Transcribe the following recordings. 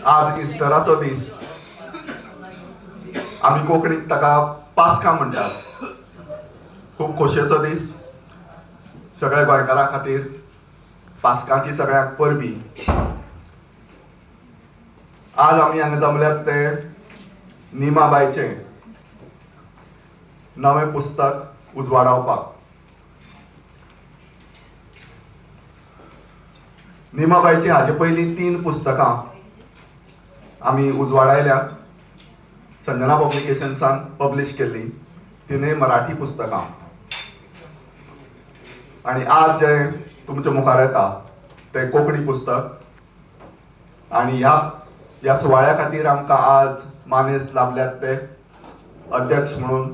आज इस्टराचो दीस. आमी कोंकणीत ताका पास्का म्हणटात. खूब खोशयेचो दीस सगळ्या गोंयकारां खातीर. पास्काची सगळ्यांक परबी. आज आमी हांगा जमल्यात ते निमाबाईचें नवें पुस्तक उजवाडावपाक. निमाबाईची हाजे पयलीं 3 पुस्तकां आमी उजवाडायल्यात. संजना पब्लिकेशन्सान पब्लीश केल्लीं तिनूय मराठी पुस्तकां. आनी आज जे तुमच्या मुखार येता ते कोंकणी पुस्तक. आनी ह्या सुवाळ्या खातीर आमकां आज मानेस्त लाभल्यात ते अध्यक्ष म्हणून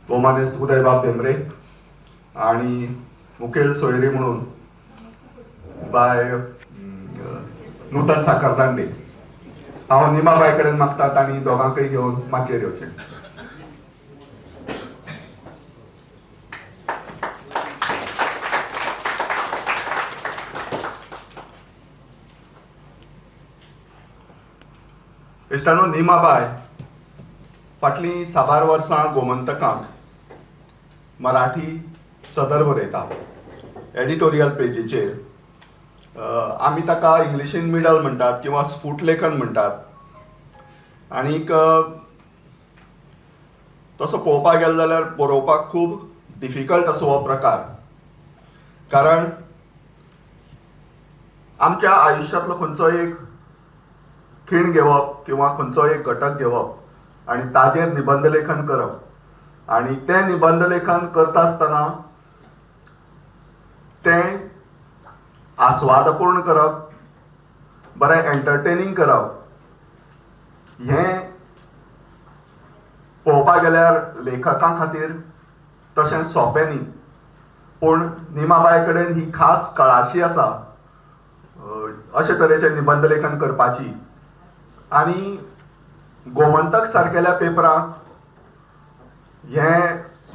भोवमानेस्त उदयबाब भेंब्रे आनी मुखेल सोयरी म्हणून बाय नूतन साखरदांडे. हांव निमाबाई कडेन मागता तांणी दोगांकय घेवन माचयेर येवचें. इश्टानो, निमाबाय फाटलीं 7 वर्सां गोमंतकांत मराठी सदर बरयता एडिटोरियल पेजीचेर. आमी ताका इंग्लिशीन मिडल म्हणटात किंवा स्फुटलेखन म्हणटात. आनीक तसो पळोवपाक गेलो जाल्यार बरोवपाक खूब डिफिकल्ट असो हो प्रकार. कारण आमच्या आयुश्यांतलो खंयचोय एक खीण घेवप किंवा खंयचो एक घटक घेवप आनी ताजेर निबंध लेखन करप आनी तें निबंध लेखन करता आसतना तें आस्वादपूर्ण करप, बरें एंटरटेनींग करप, हें पळोवपाक गेल्यार लेखकां खातीर तशें सोंपें न्ही. पूण निमाबाय कडेन ही खास कळाशी आसा अशे तरेचें निबंध लेखन करपाची. आनी गोमंतक सारकेल्या पेपराक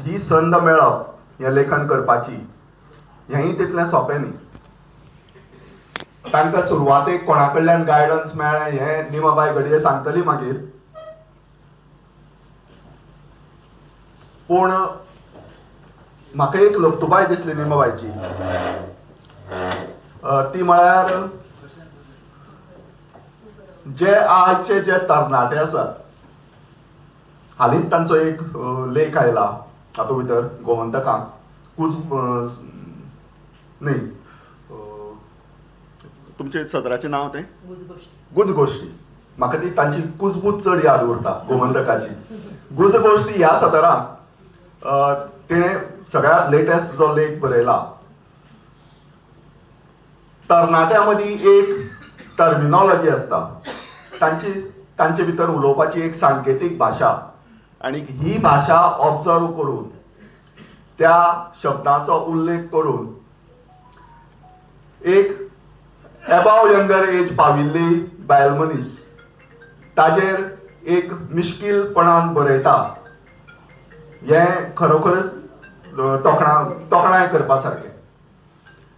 ही संद मेळप हें लेखन करपाची हेंय तितलें सोंपें न्ही. तांकां सुरवातेक कोणा कडल्यान गायडन्स मेळ्ळें हें निमाबाई घडये सांगतली मागीर. पूण म्हाका एक लुप्तबाय दिसली निमाबाईची. ती म्हळ्यार जे आजचे जे तरणाटे आसात. हालींच तांचो एक लेख आयला हातूंत भितर गोमंतकांत. न्ही, तुमचे सदराचें नांव तें गुज गोश्टी. म्हाका ती तांची कुजबूज चड याद उरता गोमंतकाची. गुज गोश्टी ह्या सदरांत तिणें सगळ्यांत लेटेस्ट जो लेख बरयला. तरणाट्यां मदीं एक टर्मिनॉलॉजी आसता. तांचे भितर उलोवपाची एक सांकेतीक भाशा आनी ही भाशा ऑब्जर्व करून त्या शब्दांचो उल्लेख करून एक एबाव यंगर एज पाविल्ली बायल मनीस ताजेर एक मिश्कीलपणान बरयता. हें खरोखरच तोखणाय करपा सारकें.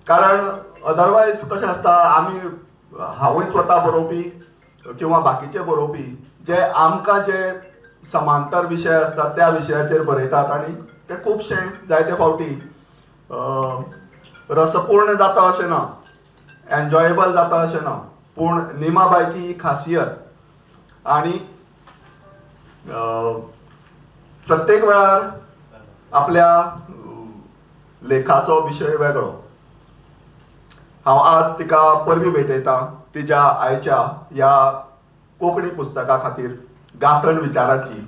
कारण अदरवायज कशें आसता, हांवूय स्वता बरोवपी किंवा बाकीचे बरोवपी जे आमकां जे समांतर विशय आसतात त्या विशयाचेर बरयतात आनी ते खुबशे जायते फावटी रसपूर्ण जाता अशें ना, एन्जॉयेबल जाता अशें ना. पूण निमाबाईची ही खासियत. आनी प्रत्येक वेळार आपल्या लेखाचो विशय वेगळो. हांव आज तिका परबी भेटयतां तिच्या आयच्या ह्या कोंकणी पुस्तका खातीर गांथण विचाराची.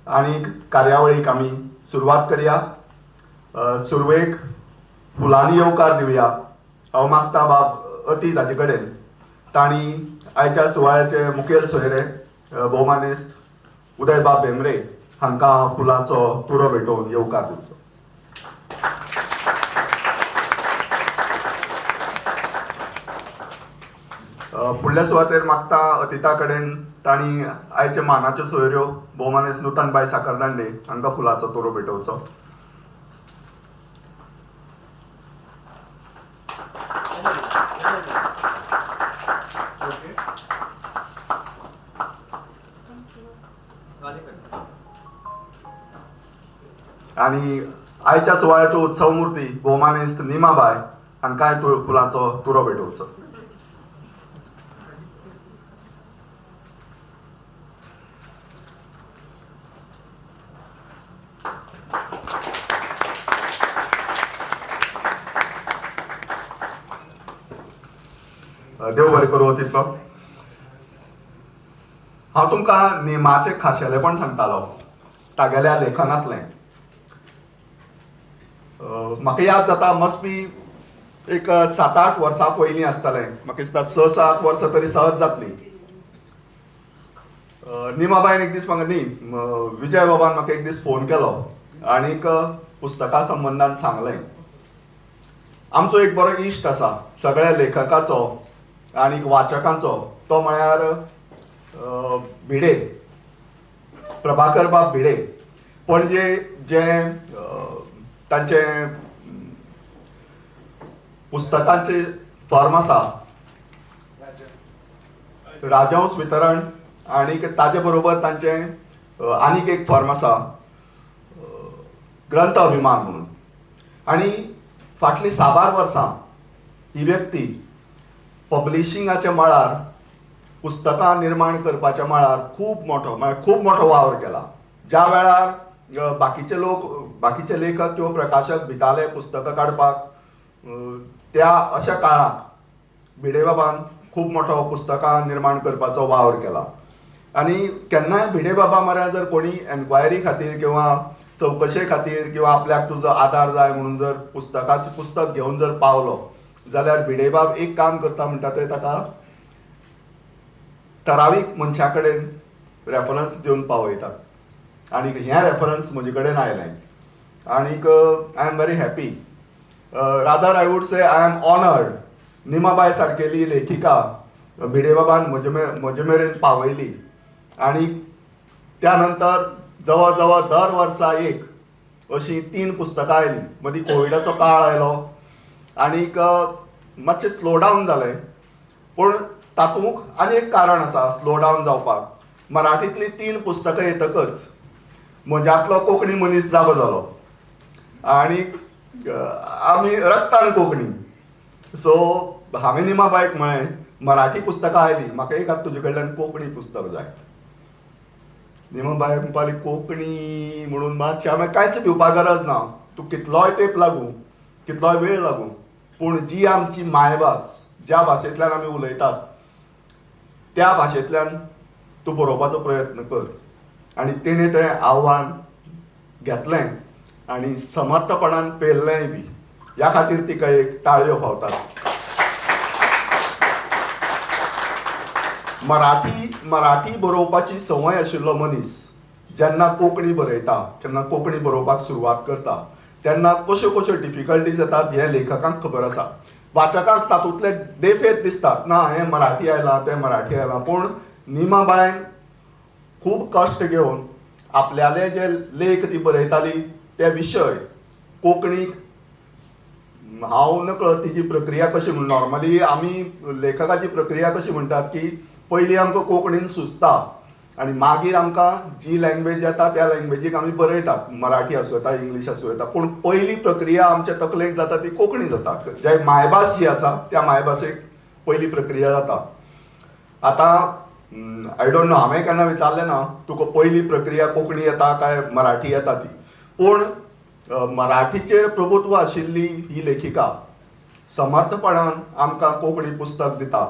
आनीक कार्यावळीक आमी सुरवात करया. सुरवेक फुलांनी येवकार दिवया. हांव मागता बाब अती ताजे कडेन तांणी आयच्या सुवाळ्याचे मुखेल सोयरे भोवमानेस्त उदयबाब भेंब्रे हांकां फुलांचो तुरो भेटोवन येवकार दिवचो. फुडल्या सुवातेर मागता अतिता कडेन तांणी आयचे मानाच्यो सोयऱ्यो भोवमानेस्त नूतनबाई साखरदांडे हांकां फुलांचो तुरो भेटोवचो. आनी आयच्या सुवाळ्याच्यो उत्सव मुर्ती भोवमानेस्त निमाबाय हांकांय फुलांचो तुरो भेटोवचो. देव बरें करूं तितलो. हांव तुमकां नेमाचें खाशेलेपण सांगतालो तागेल्या लेखनांतलें. म्हाका याद जाता मस्ट बी एक 7-8 वर्सां पयलीं आसतलें. म्हाका दिसता 6-7 वर्सां तरी सहज जातलीं. निमाबाईन एक दीस म्हाका विजय बाबान म्हाका एक दीस फोन केलो आनीक पुस्तका संबंदान सांगलें. आमचो एक बरो इश्ट आसा सगळ्या लेखकाचो आनीक वाचकांचो, तो म्हळ्यार भिडे, प्रभाकर बाब भिडे. पणजे जे तांचे पुस्तकांचे फॉर्म आसा राजहंस वितरण आनीक ताजे बरोबर तांचे आनीक एक फॉर्म आसा ग्रंथ अभिमान म्हणून. आनी फाटलीं 6 वर्सां ही व्यक्ती पब्लिशिंगाच्या मळार पुस्तकां निर्माण करपाच्या मळार खूब मोठो वावर केला. ज्या वेळार बाकीचे लेखक किंवा प्रकाशक भिताले पुस्तकां काडपाक, त्या अशा काळाक भिडे बाबान खूब मोठो पुस्तकां निर्माण करपाचो वावर केला. आनी केन्नाय भिडे बाबा म्हळ्यार जर कोणी एन्क्वायरी खातीर किंवा चवकशे खातीर किंवा आपल्याक तुजो आदार जाय म्हणून जर पुस्तक घेवन जर पावलो जाल्यार भिडे बाब एक काम करता म्हणटा तें ताका ठरावीक मनशा कडेन रेफरन्स दिवन पावयता. आनीक हें रेफरन्स म्हजे कडेन आयलें आनीक I am very happy. Rather I would say I am honoured. Nimabai सारकेली लेखिका भिडे बाबान म्हजे मेरेन पावयली. आनी त्या नंतर जवळ जवळ दर वर्सा एक अशीं 3 पुस्तकां आयलीं. मदीं कोविडाचो काळ आयलो आनीक मातशें स्लो डावन जालें. पूण तातूंत आनी एक कारण आसा स्लो डावन जावपाक. मराठींतलीं 3 पुस्तकां येतकच म्हज्यांतलो कोंकणी मनीस जागो जालो आनीक आमी रक्तान कोंकणी. सो हांवें निमाबाईक म्हळें मराठी पुस्तकां आयलीं, म्हाका एक तुजे कडल्यान कोंकणी पुस्तक जाय. निमाबाई म्हणपाली कोंकणी म्हणून मातशें हांवें कांयच भिवपाक गरज ना. तूं कितलोय तेंप लागूं, कितलोय वेळ लागूं, पूण जी आमची मायभास, ज्या भाशेंतल्यान आमी उलयतात त्या भाशेंतल्यान तूं बरोवपाचो प्रयत्न कर. आनी तिणें तें आव्हान घेतलें आनी समर्थपणान पेल्लेंय बी. ह्या खातीर तिका एक ताळयो फावतात. मराठी बरोवपाची संवय आशिल्लो मनीस जेन्ना कोंकणी बरयता, जेन्ना कोंकणी बरोवपाक सुरवात करता तेन्ना कश्यो डिफिकल्टीज येतात हें लेखकांक खबर आसा. वाचकांक तातूंतले देफेत दिसतात, ना हें मराठी आयलां तें मराठी आयलां. पूण निमाबाईन खूब कश्ट घेवन आपल्याले जे लेख ती बरयताली ते विशय कोंकणीक हांव नकळत तिची प्रक्रिया कशी म्हण. नॉर्मली आमी लेखकाची प्रक्रिया कशी म्हणटात की पयलीं आमकां कोंकणीन सुचता आनी मागीर आमकां जी लँग्वेज येता त्या लँग्वेजीक आमी बरयतात. मराठी आसूं येता, इंग्लीश आसूं येता, पूण पयली प्रक्रिया आमच्या तकलेंत जाता ती कोंकणी जाता. जे मायभास जी आसा त्या मायभाशेक पयली प्रक्रिया जाता. आतां आय डोंट नो, हांवें केन्ना विचारलें ना तुका पयली प्रक्रिया कोंकणी येता काय मराठी येता ती. पूण मराठीचेर प्रभुत्व आशिल्ली ही लेखिका समर्थपणान आमकां कोंकणी पुस्तक दिता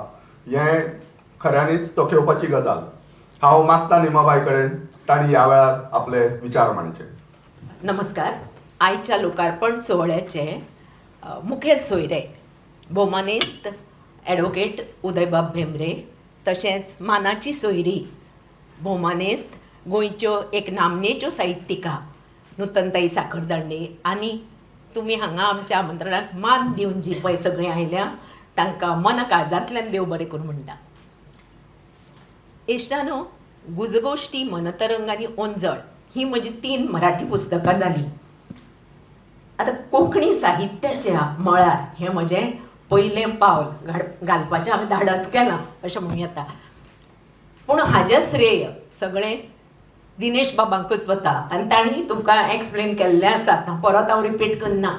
हें खऱ्यांनीच तोखेवपाची गजाल. हांव मागता निमाबाई कडेन ताणी ह्या वेळार आपले विचार मांडचे. नमस्कार. आयच्या लोकार्पण सोहळ्याचे मुखेल सोयरे भोवमानेस्त ॲडव्होकेट उदयबाब भेंब्रे, तशेंच मानाची सोयरी भोवमानेस्त गोंयच्यो एक नामनेच्यो साहित्यिका नूतनताई साखरदांडे आनी तुमी हांगा आमच्या आमंत्रणाक मान दिवन जी पळय सगळीं आयल्या तांकां मन काळजांतल्यान देव बरें करूं म्हणटा. इश्टानो, गुजगोश्टी, मनतरंग आनी ओंजळ ही म्हजी 3 मराठी पुस्तकां जालीं. आतां कोंकणी साहित्याच्या मळार हें म्हजें पयलें पावल घालपाचें हांवें धाडस केलां अशें म्हणूं येता. पूण हाजें श्रेय सगळें दिनेश बाबांकूच वता आनी तांणी तुमकां एक्सप्लेन केल्लें आसा परत हांव रिपीट करना.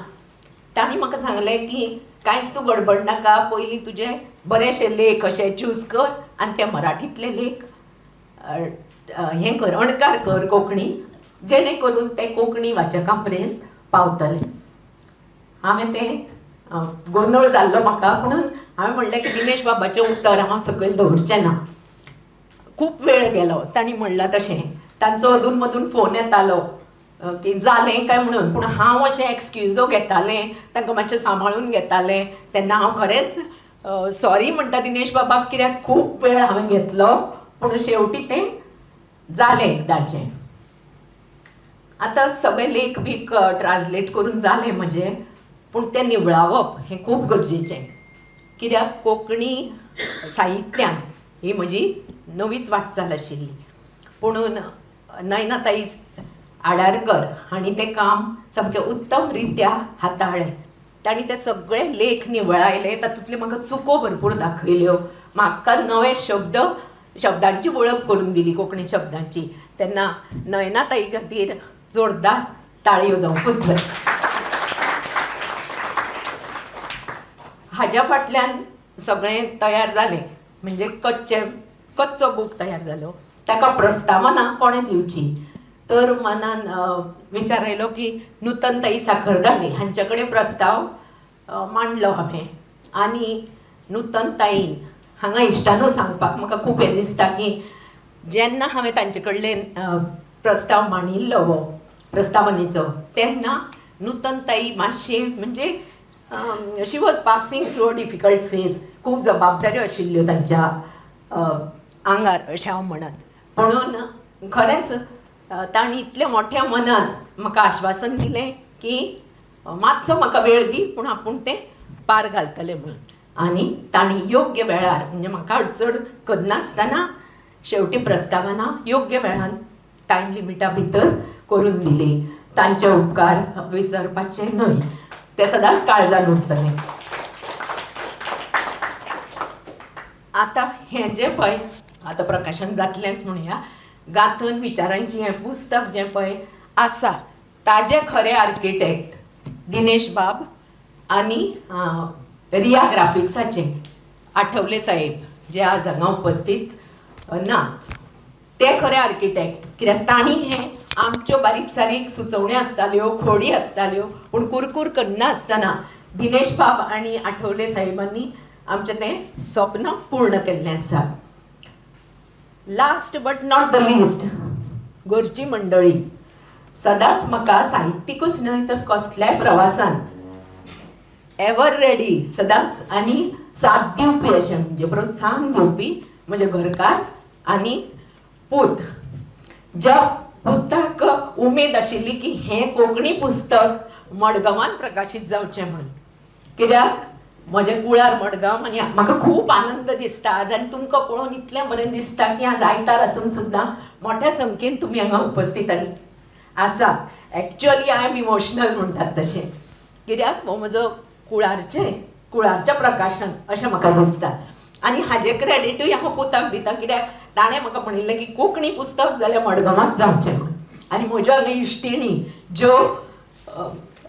तांणी म्हाका सांगलें की कांयच तूं गडबड नाका, पयलीं तुजे बरेशे लेख अशे चूज कर आनी ते मराठींतले लेख हें कर, अणकार कर कोंकणी, जेणे करून ते कोंकणी वाचकां पर्यंत पावतले. हांवें तें गोंदळ जाल्लो म्हाका, म्हणून हांवें म्हणलें की दिनेश बाबाचें उत्तर हांव सकयल दवरचें ना. खूब वेळ गेलो, तांणी म्हणलां तशें. तांचो अदून मदून फोन येतालो की जालें काय म्हणून, पूण हांव अशें एक्सक्युजो घेतालें, तांकां मातशें सांबाळून घेतालें. तेन्ना हांव खरेंच सॉरी म्हणटा दिनेश बाबाक, कित्याक खूब वेळ हांवें घेतलो, पूण शेवटी तें जालें एकदाचें. आतां सगळे लेख बीख ट्रान्सलेट करून जालें म्हजें, पूण तें निवळावप हें खूब गरजेचें. कित्याक कोंकणी साहित्यान ही म्हजी नवीच वाटचाल आशिल्ली. पुणून नयनाताई आडारकर हांणी तें काम सामकें उत्तम रित्या हाताळ्ळें. तांणी ते सगळे लेख निवळायले, तातूंतल्यो म्हाका चुको भरपूर दाखयल्यो, म्हाका नवे शब्दांची वळख करून दिली, कोंकणी शब्दांची. तेन्ना नयनाताई खातीर जोरदार ताळयो जावंकूच जाय. हाज्या फाटल्यान सगळें तयार जालें, म्हणजे कच्चो बूक तयार जालो. ताका प्रस्तावना कोणें दिवची, तर मनान विचार आयलो की नूतनताई साखरदांडे हांचे कडेन प्रस्ताव मांडलो हांवें. आनी नूतनताईन हांगा इश्टानू सांगपाक म्हाका खूब हें दिसता की जेन्ना हांवें तांचे कडल्यान प्रस्ताव मांडिल्लो हो प्रस्तावनेचो, तेन्ना नूतनताई मातशी म्हणजे she was passing through a difficult phase. खूब जबाबदाऱ्यो आशिल्ल्यो तांच्या आंगार अशें हांव म्हणत. म्हणून खरेंच तांणी इतल्या मोठ्या मनान म्हाका आश्वासन दिलें की मातसो म्हाका वेळ दी, पूण आपूण तें पार घालतलें म्हणून. आनी तांणी योग्य वेळार, म्हणजे म्हाका अडचण करनासतना शेवटी प्रस्तावना योग्य वेळान टायम लिमिटा भितर करून दिली. तांचे उपकार विसरपाचे न्हय, ते सदांच काळजान उरतले. आतां हें जें पळय आतां प्रकाशन जातलेंच म्हणुया, गांथन विचारांची हें पुस्तक जें पळय आसा, ताजे खरे आर्किटेक्ट दिनेश बाब आनी रिया ग्राफिक्साचे आठवले साहेब, जे आज हांगा उपस्थित ना, ते खरे आर्किटेक्ट. कित्याक तांणी हें आमच्यो बारीक सारीक सुचोवण्यो आसताल्यो, खोडी आसताल्यो, पूण कुरकूर करनासतना दिनेश बाब आनी आठवले साहेबांनी आमचें तें स्वप्न पूर्ण केल्लें आसा. Last but not the list, घरची मंडळी सदांच म्हाका साहित्यिकूच न्हय तर कसल्याय प्रवासान एवर रेडी, सदांच आनी साथ दिवपी अशें, म्हणजे प्रोत्साहन दिवपी म्हजे घरकार आनी पूत. ज्या पुताक उमेद आशिल्ली की हें कोंकणी पुस्तक मडगांवान प्रकाशीत जावचें म्हणून. कित्याक म्हजें कुळार मडगांव आनी म्हाका खूब आनंद दिसता आज, आनी तुमकां पळोवन इतलें बरें दिसता की आज आयतार आसून सुद्दां मोठ्या संख्येन तुमी हांगा उपस्थित आसा. एक्चुअली आय एम इमोशनल म्हणटात तशें, कित्याक हो म्हजो कुळारचें प्रकाशन अशें म्हाका दिसता. आनी हाजें क्रेडिटूय हांव पुताक दिता, कित्याक ताणें म्हाका म्हणिल्लें की कोंकणी पुस्तक जाल्यार मडगांवांत जावचें म्हणून. आनी म्हज्यो हांगा इश्टिणी ज्यो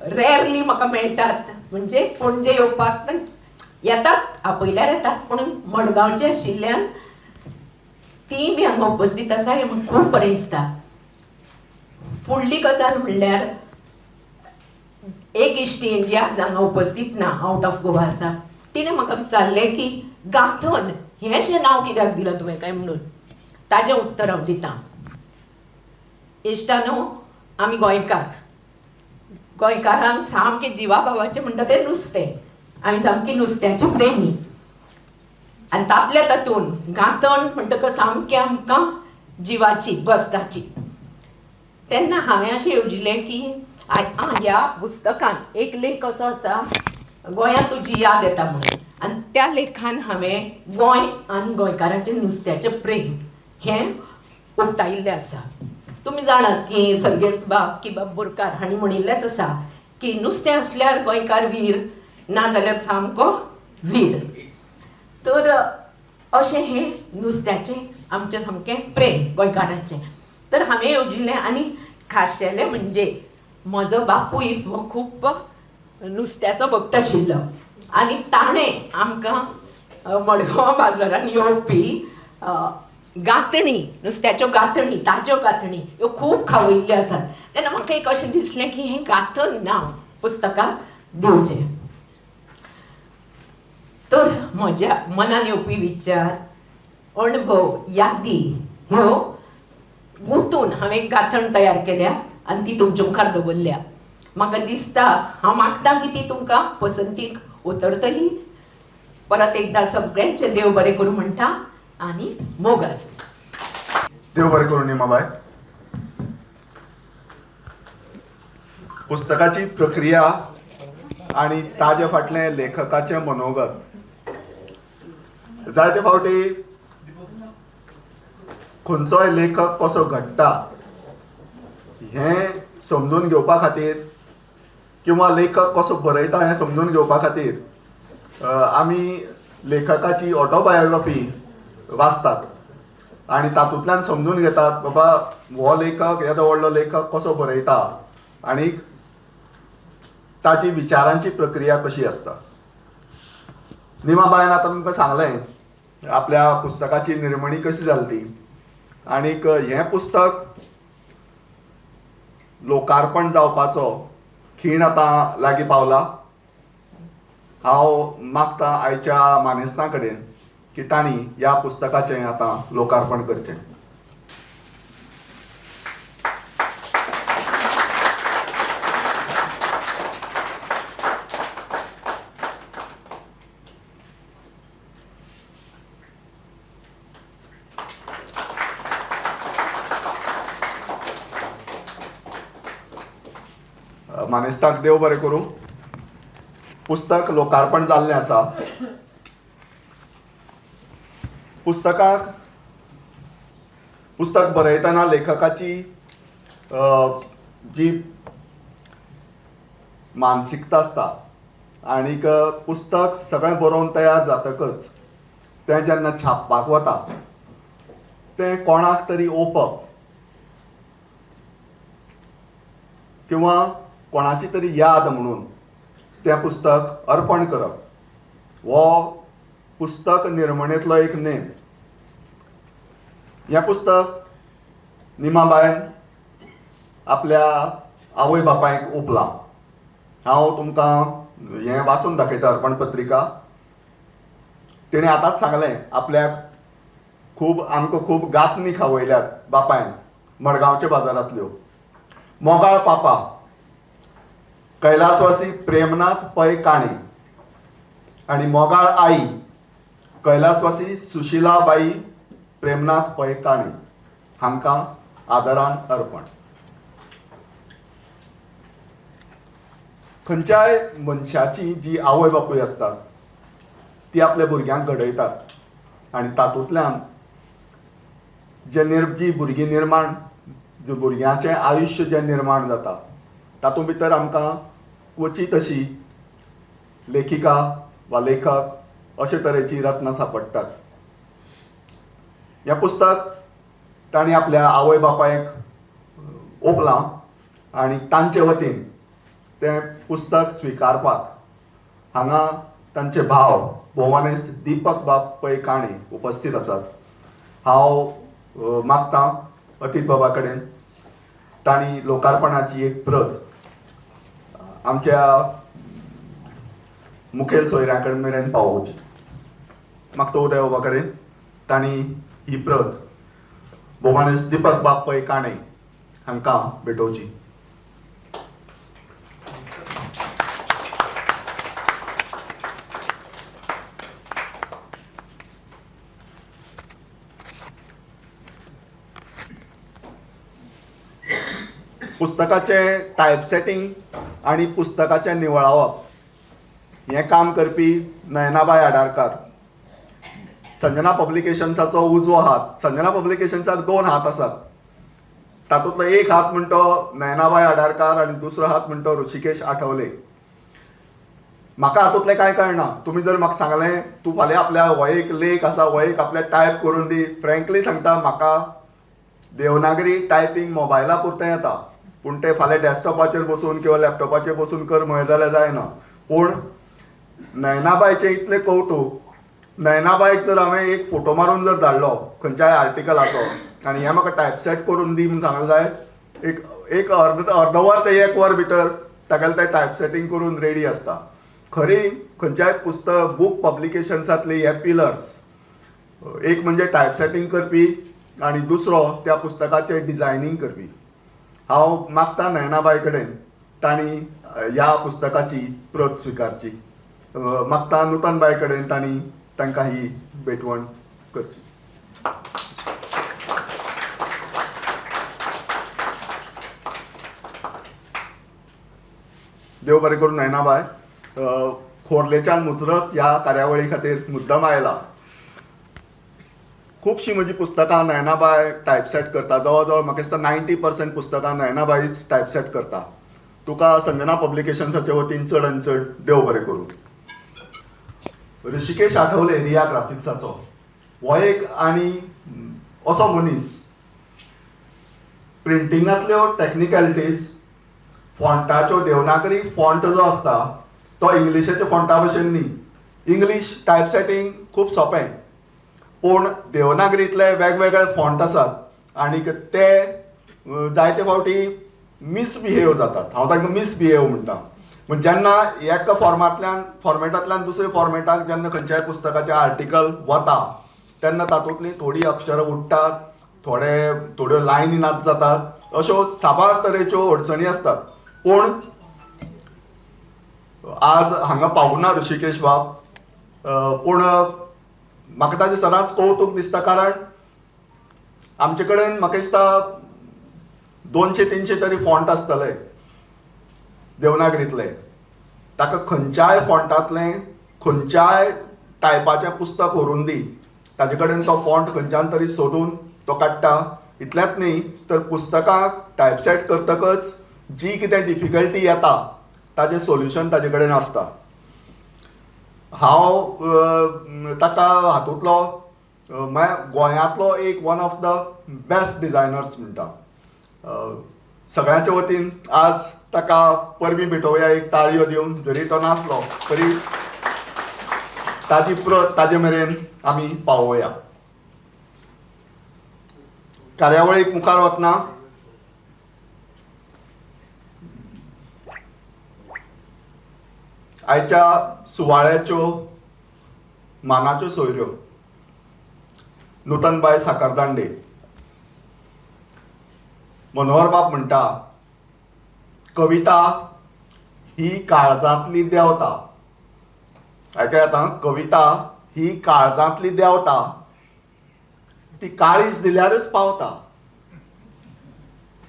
रेरली म्हाका मेळटात, म्हणजे पणजे येवपाक येतात, आपयल्यार येतात, पूण मडगांवचे आशिल्ल्यान ती बी हांगा उपस्थित आसा, हें म्हाका खूब बरें दिसता. फुडली गजाल म्हणल्यार एक इश्टीण जी आज हांगा उपस्थित ना, आउट ऑफ गोवा आसा, तिणें म्हाका विचारलें की गांथन हें अशें नांव कित्याक दिलां तुवें काय म्हणून. ताजें उत्तर हांव दितां. इश्टानो, आमी गोंयकारांक सामकें जिवा भावाचें म्हणटा तें नुस्तें. आमी सामकी नुस्त्याची प्रेमी, आनी तातल्या तातून गांथन म्हणटकच सामकें आमकां जिवाची बसताची. तेन्ना हांवें अशें येवजिल्लें की ह्या पुस्तकान एक लेख असो आसा, गोंयांत तुजी याद येता म्हणून. आनी त्या लेखान हांवें गोंय आनी गोंयकारांचें नुस्त्याचें प्रेम हें उक्तायिल्लें आसा. तुमी जाणात की सर्गेस्त किबाब बोरकार हांणी म्हणिल्लेंच आसा की नुस्तें आसल्यार गोंयकार वीर, ना जाल्यार सामको वीर. तर अशें हें नुस्त्याचें आमचें सामकें प्रेम गोंयकारांचें. तर हांवें येवजिल्लें आनी खाशेलें म्हणजे म्हजो बापूय हो खूब नुस्त्याचो भक्त आशिल्लो आनी ताणें आमकां मडगांव बाजारान येवपी गांथणी, नुस्त्याच्यो गांथणी, ताज्यो गांथणी ह्यो खूब खावयल्ल्यो आसात. तेन्ना म्हाका एक अशें दिसलें की हें गांथन नांव पुस्तकाक दिवचें. तर म्हज्या मनान येवपी विचार, अणभव, यादी ह्यो गुंतून हांवें एक गांथण तयार केल्या आनी ती तुमचे मुखार दवरल्या. म्हाका दिसता, हांव मागतां की ती तुमकां पसंतीक उतरतली. परत एकदां सगळ्यांचें देव बरें करूं म्हणटा आनी मोग आसूं. देव बरें करूं निमाबाय. पुस्तकाची प्रक्रिया आणि ताजे फाटलें लेखकाचें मनोगत जायते फावटी खंयचोय लेखक कसो घडटा हें समजून घेवपा खातीर किंवा लेखक कसो बरयता हें समजून घेवपा खातीर आमी लेखकाची ऑटोबायोग्राफी वाचतात आनी तातूंतल्यान समजून घेतात बाबा हो लेखक येदो व्हडलो लेखक कसो बरयता आनीक ताची विचारांची प्रक्रिया कशी आसता. निमाबायन आतां तुमकां सांगलें आपल्या पुस्तकाची निर्मणी कशी जाली ती आनीक हें पुस्तक लोकार्पण जावपाचो खीण आतां लागीं पावला. हांव मागतां आयच्या मानेस्तां कडेन की तांणी ह्या पुस्तकाचें आतां लोकार्पण करचें. मानेस्ताक देव बरें करूं. पुस्तक लोकार्पण जाल्लें आसा. पुस्तक बरयतना लेखकाची जी मानसिकता आसता आनीक पुस्तक सगळें बरोवन तयार जातकच तें जेन्ना छापपाक वता तें कोणाक तरी ओपप किंवा कोणाची तरी याद म्हणून तें पुस्तक अर्पण करप हो पुस्तक निर्मणेंतलो एक नेम. हें पुस्तक निमाबायन आपल्या आवय बापायक ओंपलां. हांव तुमकां हें वाचून दाखयता अर्पण पत्रिका. तिणें आतांच सांगलें आपल्याक आमकां खूब गांथनी खावयल्यात बापायन मडगांवच्या बाजारांतल्यो. मोगाळ पापा कैलासवासी प्रेमनाथ पै काणे आनी मोगाळ आई कैलासवासी सुशिलाबाई प्रेमनाथ पै काणे हांकां आदरान अर्पण. खंयच्याय मनशाची जी आवय बापूय आसतात ती आपल्या भुरग्यांक घडयतात आनी तातूंतल्यान जी भुरगीं निर्माण भुरग्याचें आयुश्य जें निर्माण जाता तातूंत भितर आमकां क्वचित अशी लेखिका वा लेखक अशे तरेची रत्नां सांपडटात. हें पुस्तक तांणी आपल्या आवय बापायक ओंपलां आनी तांचे वतीन तें पुस्तक स्विकारपाक हांगा तांचे भाव भोवानेस्त दिपक बाब पै काणे उपस्थित आसात. हांव मागतां अतीत बाबा कडेन तांणी लोकार्पणाची एक प्रत आमच्या मुखेल सोयऱ्यां कडेन मेरेन पावोवची. मागता उदय बाबा कडेन तांणी ही प्रत भोवानेस्त दिपक बाब पै काणे हांकां भेटोवची. पुस्तकाचें टायपसेटींग आनी पुस्तकाचें निवळावप हें काम करपी नयनाबाय आडारकार. संजना पब्लिकेशन्साचो उजवो हात. संजना पब्लिकेशन्साक 2 हात आसात. तातूंतलो एक हात म्हणटा नयनाबाय आडारकार आनी दुसरो हात म्हणटा ऋषिकेश आठवले. म्हाका हातूंतलें कांय कळना. तुमी जर म्हाका सांगलें तूं फाल्यां आपल्या हो एक लेख आसा हो एक आपल्या टायप करून दी, फ्रँकली सांगता म्हाका देवनागरी टायपिंग मोबायला पुरतें येता, पूण ते फाल्यां डॅस्कटॉपाचेर बसून किंवा लॅपटॉपाचेर बसून कर म्हळें जाल्यार जायना. पूण नयनाबाईचें इतलें कौतूक. नयनाबाईक जर हांवें एक फोटो मारून जर धाडलो खंयच्याय आर्टिकलाचो आनी हें म्हाका टायपसेट करून दी म्हूण सांगलें जायत, एक अर्दवर ते 1 वर भितर तागेलें तें टायपसेटींग करून रेडी आसता. खरी खंयच्याय पुस्तक बूक पब्लिकेशन्सांतली हे पिलर्स. एक म्हणजे टायपसेटींग करपी आनी दुसरो त्या पुस्तकाचें डिझायनींग करपी. हांव मागता नयनाबाई कडेन तांणी ह्या पुस्तकाची प्रत स्विकारची. मागता नूतनबाई कडेन तांणी तांकां ही भेटवण करची. देव बरें करून नयनाबाई. खोर्लेच्यान मुजरत ह्या कार्यावळी खातीर मुद्दम आयला. खुबशीं म्हजीं पुस्तकां नयनाबाई टायपसेट करता. जवळ जवळ म्हाका दिसता 90% पुस्तकां नयनाबाई टायपसेट करता. तुका संजना पब्लिकेशन्साच्या वतीन चड आनी चड देव बरें करूं. ऋषिकेश आठवले रिया ग्राफिक्साचो हो एक आनी असो मनीस. प्रिंटिंगांतल्यो टॅक्निकॅलिटीज, फॉन्टाच्यो देवनागरी फॉन्ट जो आसता तो इंग्लिशेच्या फॉन्टा भशेन न्ही. इंग्लीश टायपसेटींग खूब सोंपें, पूण देवनागरींतले वेगवेगळे फॉन्ट आसात आनी ते जायते फावटी मिसबिहेव जातात. हांव तांकां मिसबिहेव म्हणटा. म्हणजे जेन्ना एका फॉर्मेटांतल्यान दुसऱ्या फॉर्मेटाक जेन्ना खंयच्याय पुस्तकाचें आर्टिकल वता तेन्ना तातूंतलीं थोडीं अक्षरां उडटात, थोड्यो लायनी नाच जातात. अश्यो साबार तरेच्यो अडचणी आसतात. पूण आज हांगा पावूना ऋषिकेश बाब, पूण म्हाका ताजें सदांच कौतूक दिसता. कारण आमचे कडेन म्हाका दिसता 200-300 तरी फॉन्ट आसतले देवनागरींतले. ताका खंयच्याय फॉन्टांतलें खंयच्याय टायपाचें पुस्तक व्हरून दी, ताजे कडेन तो फॉन्ट खंयच्यान तरी सोदून तो काडटा. इतलेंच न्ही तर पुस्तकाक टायपसेट करतकच जी कितें डिफिकल्टी येता ताजें सोल्युशन ताजे कडेन आसता. हांव ताका हातूंतलो गोंयांतलो एक one of the best designers म्हणटा. सगळ्यांच्या वतीन आज ताका परबीं भेटोवया एक ताळयो दिवन. जरी तो नासलो तरी ताजी प्रत ताजे मेरेन आमी पावोवया. कार्यावळीक मुखार वतना आयच्या सुवाळ्याच्यो मानाच्यो सोयऱ्यो. नूतनबाई साकरदांडे. मनोहर बाब म्हणटा, कविता ही काळजांतली देवता. आयकयात आं, कविता ही काळजांतली देवता. ती काळीज दिल्यारच पावता.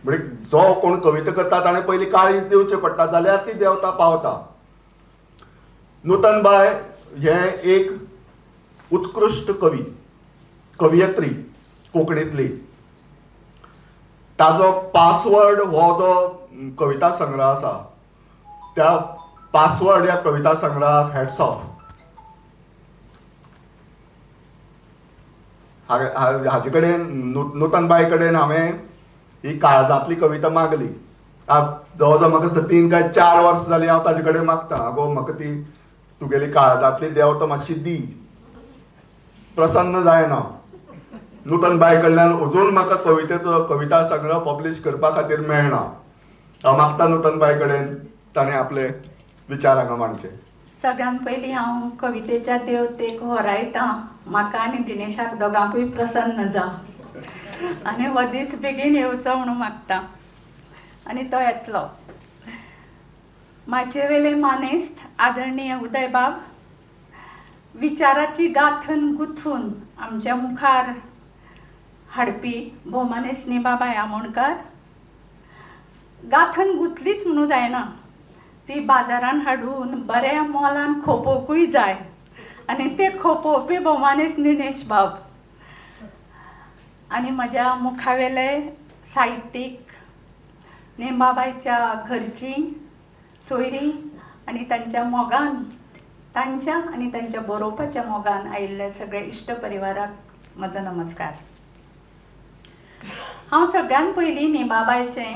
म्हणजे जो कोण कविता करता ताणें पयलीं काळीज दिवचें पडटा, जाल्यार ती देवता पावता. नूतनबाई हे एक उत्कृश्ट कवयित्री कोंकणींतली. ताजो पासवर्ड हो जो कविता संग्रह आसा, त्या पासवर्ड ह्या कविता संग्रहाक हॅट्स ऑफ. हाजे कडेन नूतनबाई कडेन हांवें ही काळजांतली कविता मागली. आज जवळ जवळ म्हाका 3 काय 4 वर्सां जालीं हांव ताजे कडेन मागता. आगो म्हाका ती तुगेली काळजांतली देवता मातशी दी. प्रसन्न जायना. नूतनबाई कडल्यान अजून म्हाका कविता संग्रह पब्लीश करपा खातीर मेळना. हांव मागता नूतनबाई कडेन ताणें आपले विचार हांगा मांडचे. सगळ्यात पयलीं हांव कवितेच्या देवतेक होरायतां. म्हाका आनी दिनेशाक दोगांकूय प्रसन्न जा आनी हो दीस बेगीन येवचो म्हणून मागता. आनी तो येतलो. म्हाजे वेले मानेस्त आदरणीय उदय बाब, विचाराची गाथन गुंथून आमच्या मुखार हाडपी भोवमानेस्त निबाबाई आमोणकार. गाथन गुंथलीच म्हणून जायना, ती बाजारान हाडून बऱ्या मोलान खोपोवंकूय जाय. आनी ते खोपोवपी भोवमानेस्त दिनेश बाब. आनी म्हज्या मुखावेले साहित्यीक निंबाबाईच्या घरचीं सोयरीं आनी तांच्या मोगान, तांच्या आनी तांच्या बरोवपाच्या मोगान आयिल्ले सगळे इश्ट परिवाराक म्हजो नमस्कार. हांव सगळ्यात पयलीं नेमाबाईचें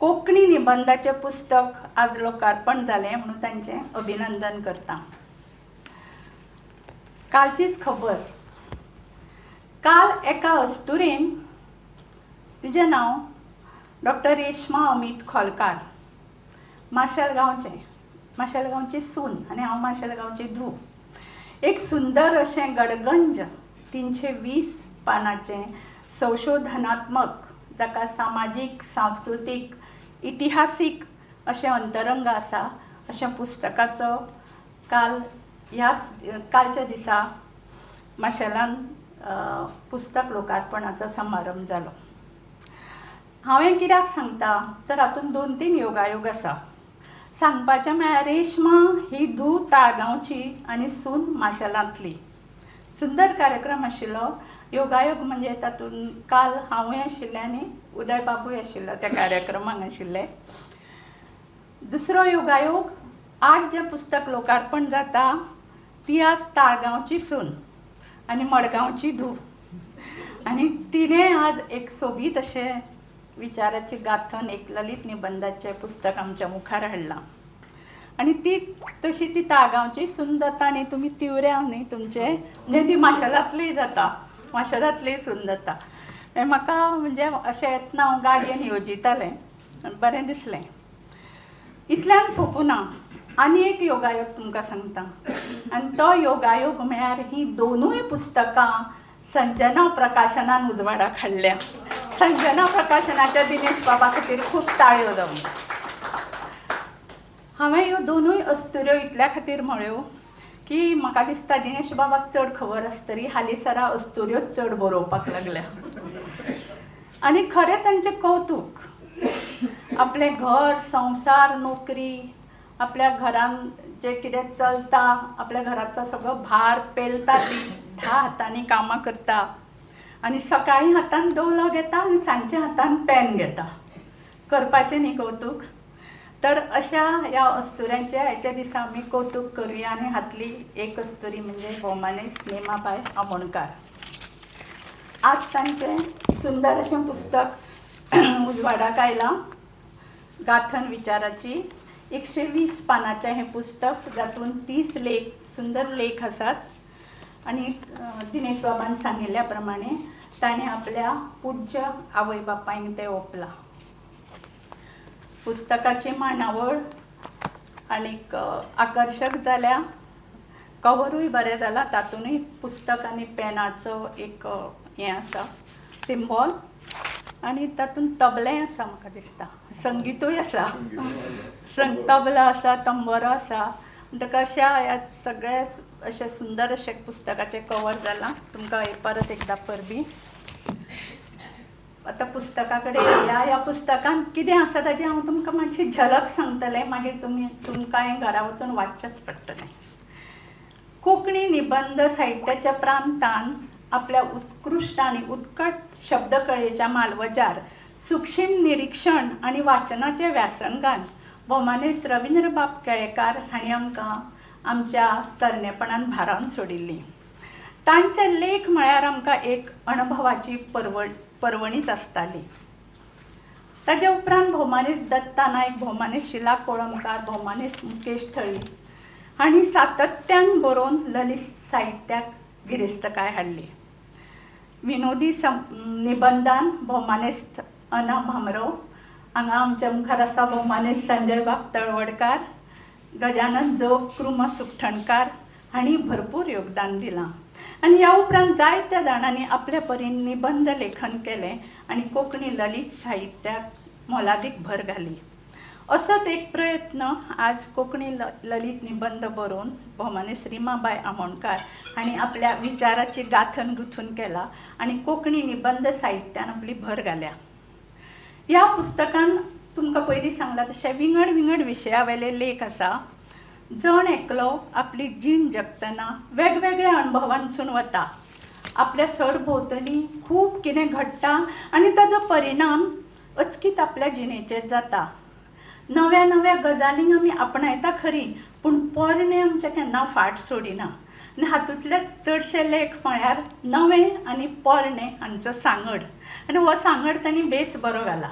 कोंकणी निबंधाचें पुस्तक आज लोकार्पण जालें म्हणून तांचें अभिनंदन करता. कालचीच खबर. काल एका अस्तुरेन, तिचें नांव डॉक्टर रेश्मा अमित खोलकार, माशेलगांवची सून आनी हांव माशेलगांवची धूव, एक सुंदर अशें गडगंज 320 पानाचें संशोधनात्मक, जाका सामाजीक, सांस्कृतीक, इतिहासीक अशें अंतरंग आसा, अशें पुस्तकाचो कालच्या दिसा माशेलान पुस्तक लोकार्पणाचो समारंभ जालो. हांवें कित्याक सांगता तर हातूंत 2-3 योगायोग आसा. सांगपाचें म्हळ्यार रेश्मा ही धूव ताळगांवची आनी सून माशेलांतली. सुंदर कार्यक्रम आशिल्लो. योगायोग म्हणजे तातूंत काल हांवूय आशिल्लें आनी उदय बाबूय आशिल्लो त्या कार्यक्रमाक आशिल्ले. दुसरो योगायोग, आज जें पुस्तक लोकार्पण जाता ती आज ताळगांवची सून आनी मडगांवची धूव, आनी तिणें आज एक सोबीत अशें विचाराची गाथन, एक ललीत निबंधाचें पुस्तक आमच्या मुखार हाडलां. आनी ती तशी ती ताळगांवची सून जाता आनी तुमी तिवऱ्या न्ही तुमचे, म्हणजे ती माशेलांतलीय जाता, माशेलांतलीय सून जाता. म्हाका म्हणजे अशें येतना हांव गाडयेन येवजितालें, बरें दिसलें. इतल्यान सोंपूना, आनी एक योगायोग तुमकां सांगता. आनी तो योगायोग म्हळ्यार ही दोनूय पुस्तकां संजना प्रकाशनान उजवाडाक हाडल्या. संजना प्रकाशनाच्या दिनेश बाबा खातीर खूब ताळयो जावं. हांवें ह्यो दोनूय अस्तुऱ्यो इतल्या खातीर म्हळ्यो की म्हाका दिसता दिनेश बाबाक चड खबर आसतली, हालींसरा अस्तुऱ्योच चड बरोवपाक लागल्या. आनी खरें तांचें कौतूक. आपलें घर, संवसार, नोकरी, आपल्या घरान जें कितें चलता, आपल्या घराचो सगळो भार पेलता ती, 10 हातांनी कामां करता आनी सकाळीं हातान दवलो घेता आनी सांजचे हातान पेन घेता. करपाचें न्ही कौतूक. तर अशा ह्या अस्तुऱ्यांचें आयच्या दिसा आमी कौतूक करुया. आनी हातली एक अस्तुरी म्हणजे भोवमानेस्त नेमाबाई आमोणकार. आज तांचें सुंदर अशें पुस्तक उजवाडाक आयलां. गाथन विचाराची 120 पानाचें हें पुस्तक, जातूंत 30 लेख, सुंदर लेख आसात. आनी दिनेश बाबान सांगिल्ल्या प्रमाणे ताणें आपल्या पूज्य आवय बापायक तें ओंपलां. पुस्तकाची मांडावळ आनीक आकर्शक जाल्या. कवरूय बरें जालां. तातूंतय पुस्तक आनी पेनाचो एक हें आसा, सिंबॉल. आनी तातूंत तबलें आसा म्हाका दिसता, संगीतूय आसा, तबला आसा, तंबोरो आसा. म्हणटकच अशा ह्या सगळ्या अशें सुंदर अशें पुस्तकाचें कवर जालां. तुमकां परत एकदा परबी. आतां पुस्तका कडेन ह्या पुस्तकान कितें आसा ताची हांव तुमकां मातशी झलक सांगतलें, मागीर तुमकां हें घरा वचून वाचचेंच पडटलें. कोंकणी निबंध साहित्याच्या प्रांतान आपल्या उत्कृश्ट आनी उत्कट शब्दकळेच्या मालवजार सूक्ष्म निरीक्षण आनी वाचनाच्या व्यासंगान भोवमानेस्त रवींद्रबाब केळेकार हांणी आमकां आमच्या तरणेपणान भारावन सोडिल्ली. तांचे लेख म्हळ्यार आमकां एक अणभवाची पर्वणीच आसताली. ताजे उपरांत भोवमानेस्त दत्ता नायक, भोवमानेस्त शिला कोळंबकार, भोवमानेस्त मुकेश थळी हांणी सातत्यान बरोवन ललीत साहित्याक गिरेस्तकाय हाडली. विनोदी निबंधान भोवमानेस्त अना भामरो, हांगा आमच्या मुखार आसा भोवमानेस्त संजय बाब तळवडकार, गजानन जोग, कृम सुखठणकार हांणी भरपूर योगदान दिलां. आनी ह्या उपरांत जायत्या जाणांनी आपल्या परीन निबंध लेखन केलें आनी कोंकणी ललीत साहित्याक मोलादीक भर घाली. असोच एक प्रयत्न आज कोंकणी ललीत निबंध बरोवन भोवमानेस्त रिमाबाई आमोणकार हांणी आपल्या विचाराची गाथन गुथून केला आनी कोंकणी निबंध साहित्यान आपली भर घाल्या. ह्या पुस्तकान तुमकां पयलीं सांगलां तशें विंगड विंगड विशयावेले लेख आसा. जण एकलो आपली जीण जगतना वेगवेगळ्या अणभवांसून वता. आपल्या सरभोंवतणी खूब कितें घडटा आनी ताजो परिणाम अचकीत आपल्या जिणेचेर जाता. नव्या नव्या गजालींक आमी आपणायता खरी, पूण पोरणे आमचे केन्ना फाट सोडिना. आनी हातूंतले चडशे लेख म्हळ्यार नवें आनी पोरणें हांचो सांगड. आनी हो सांगड तांणी बेस बरो घाला.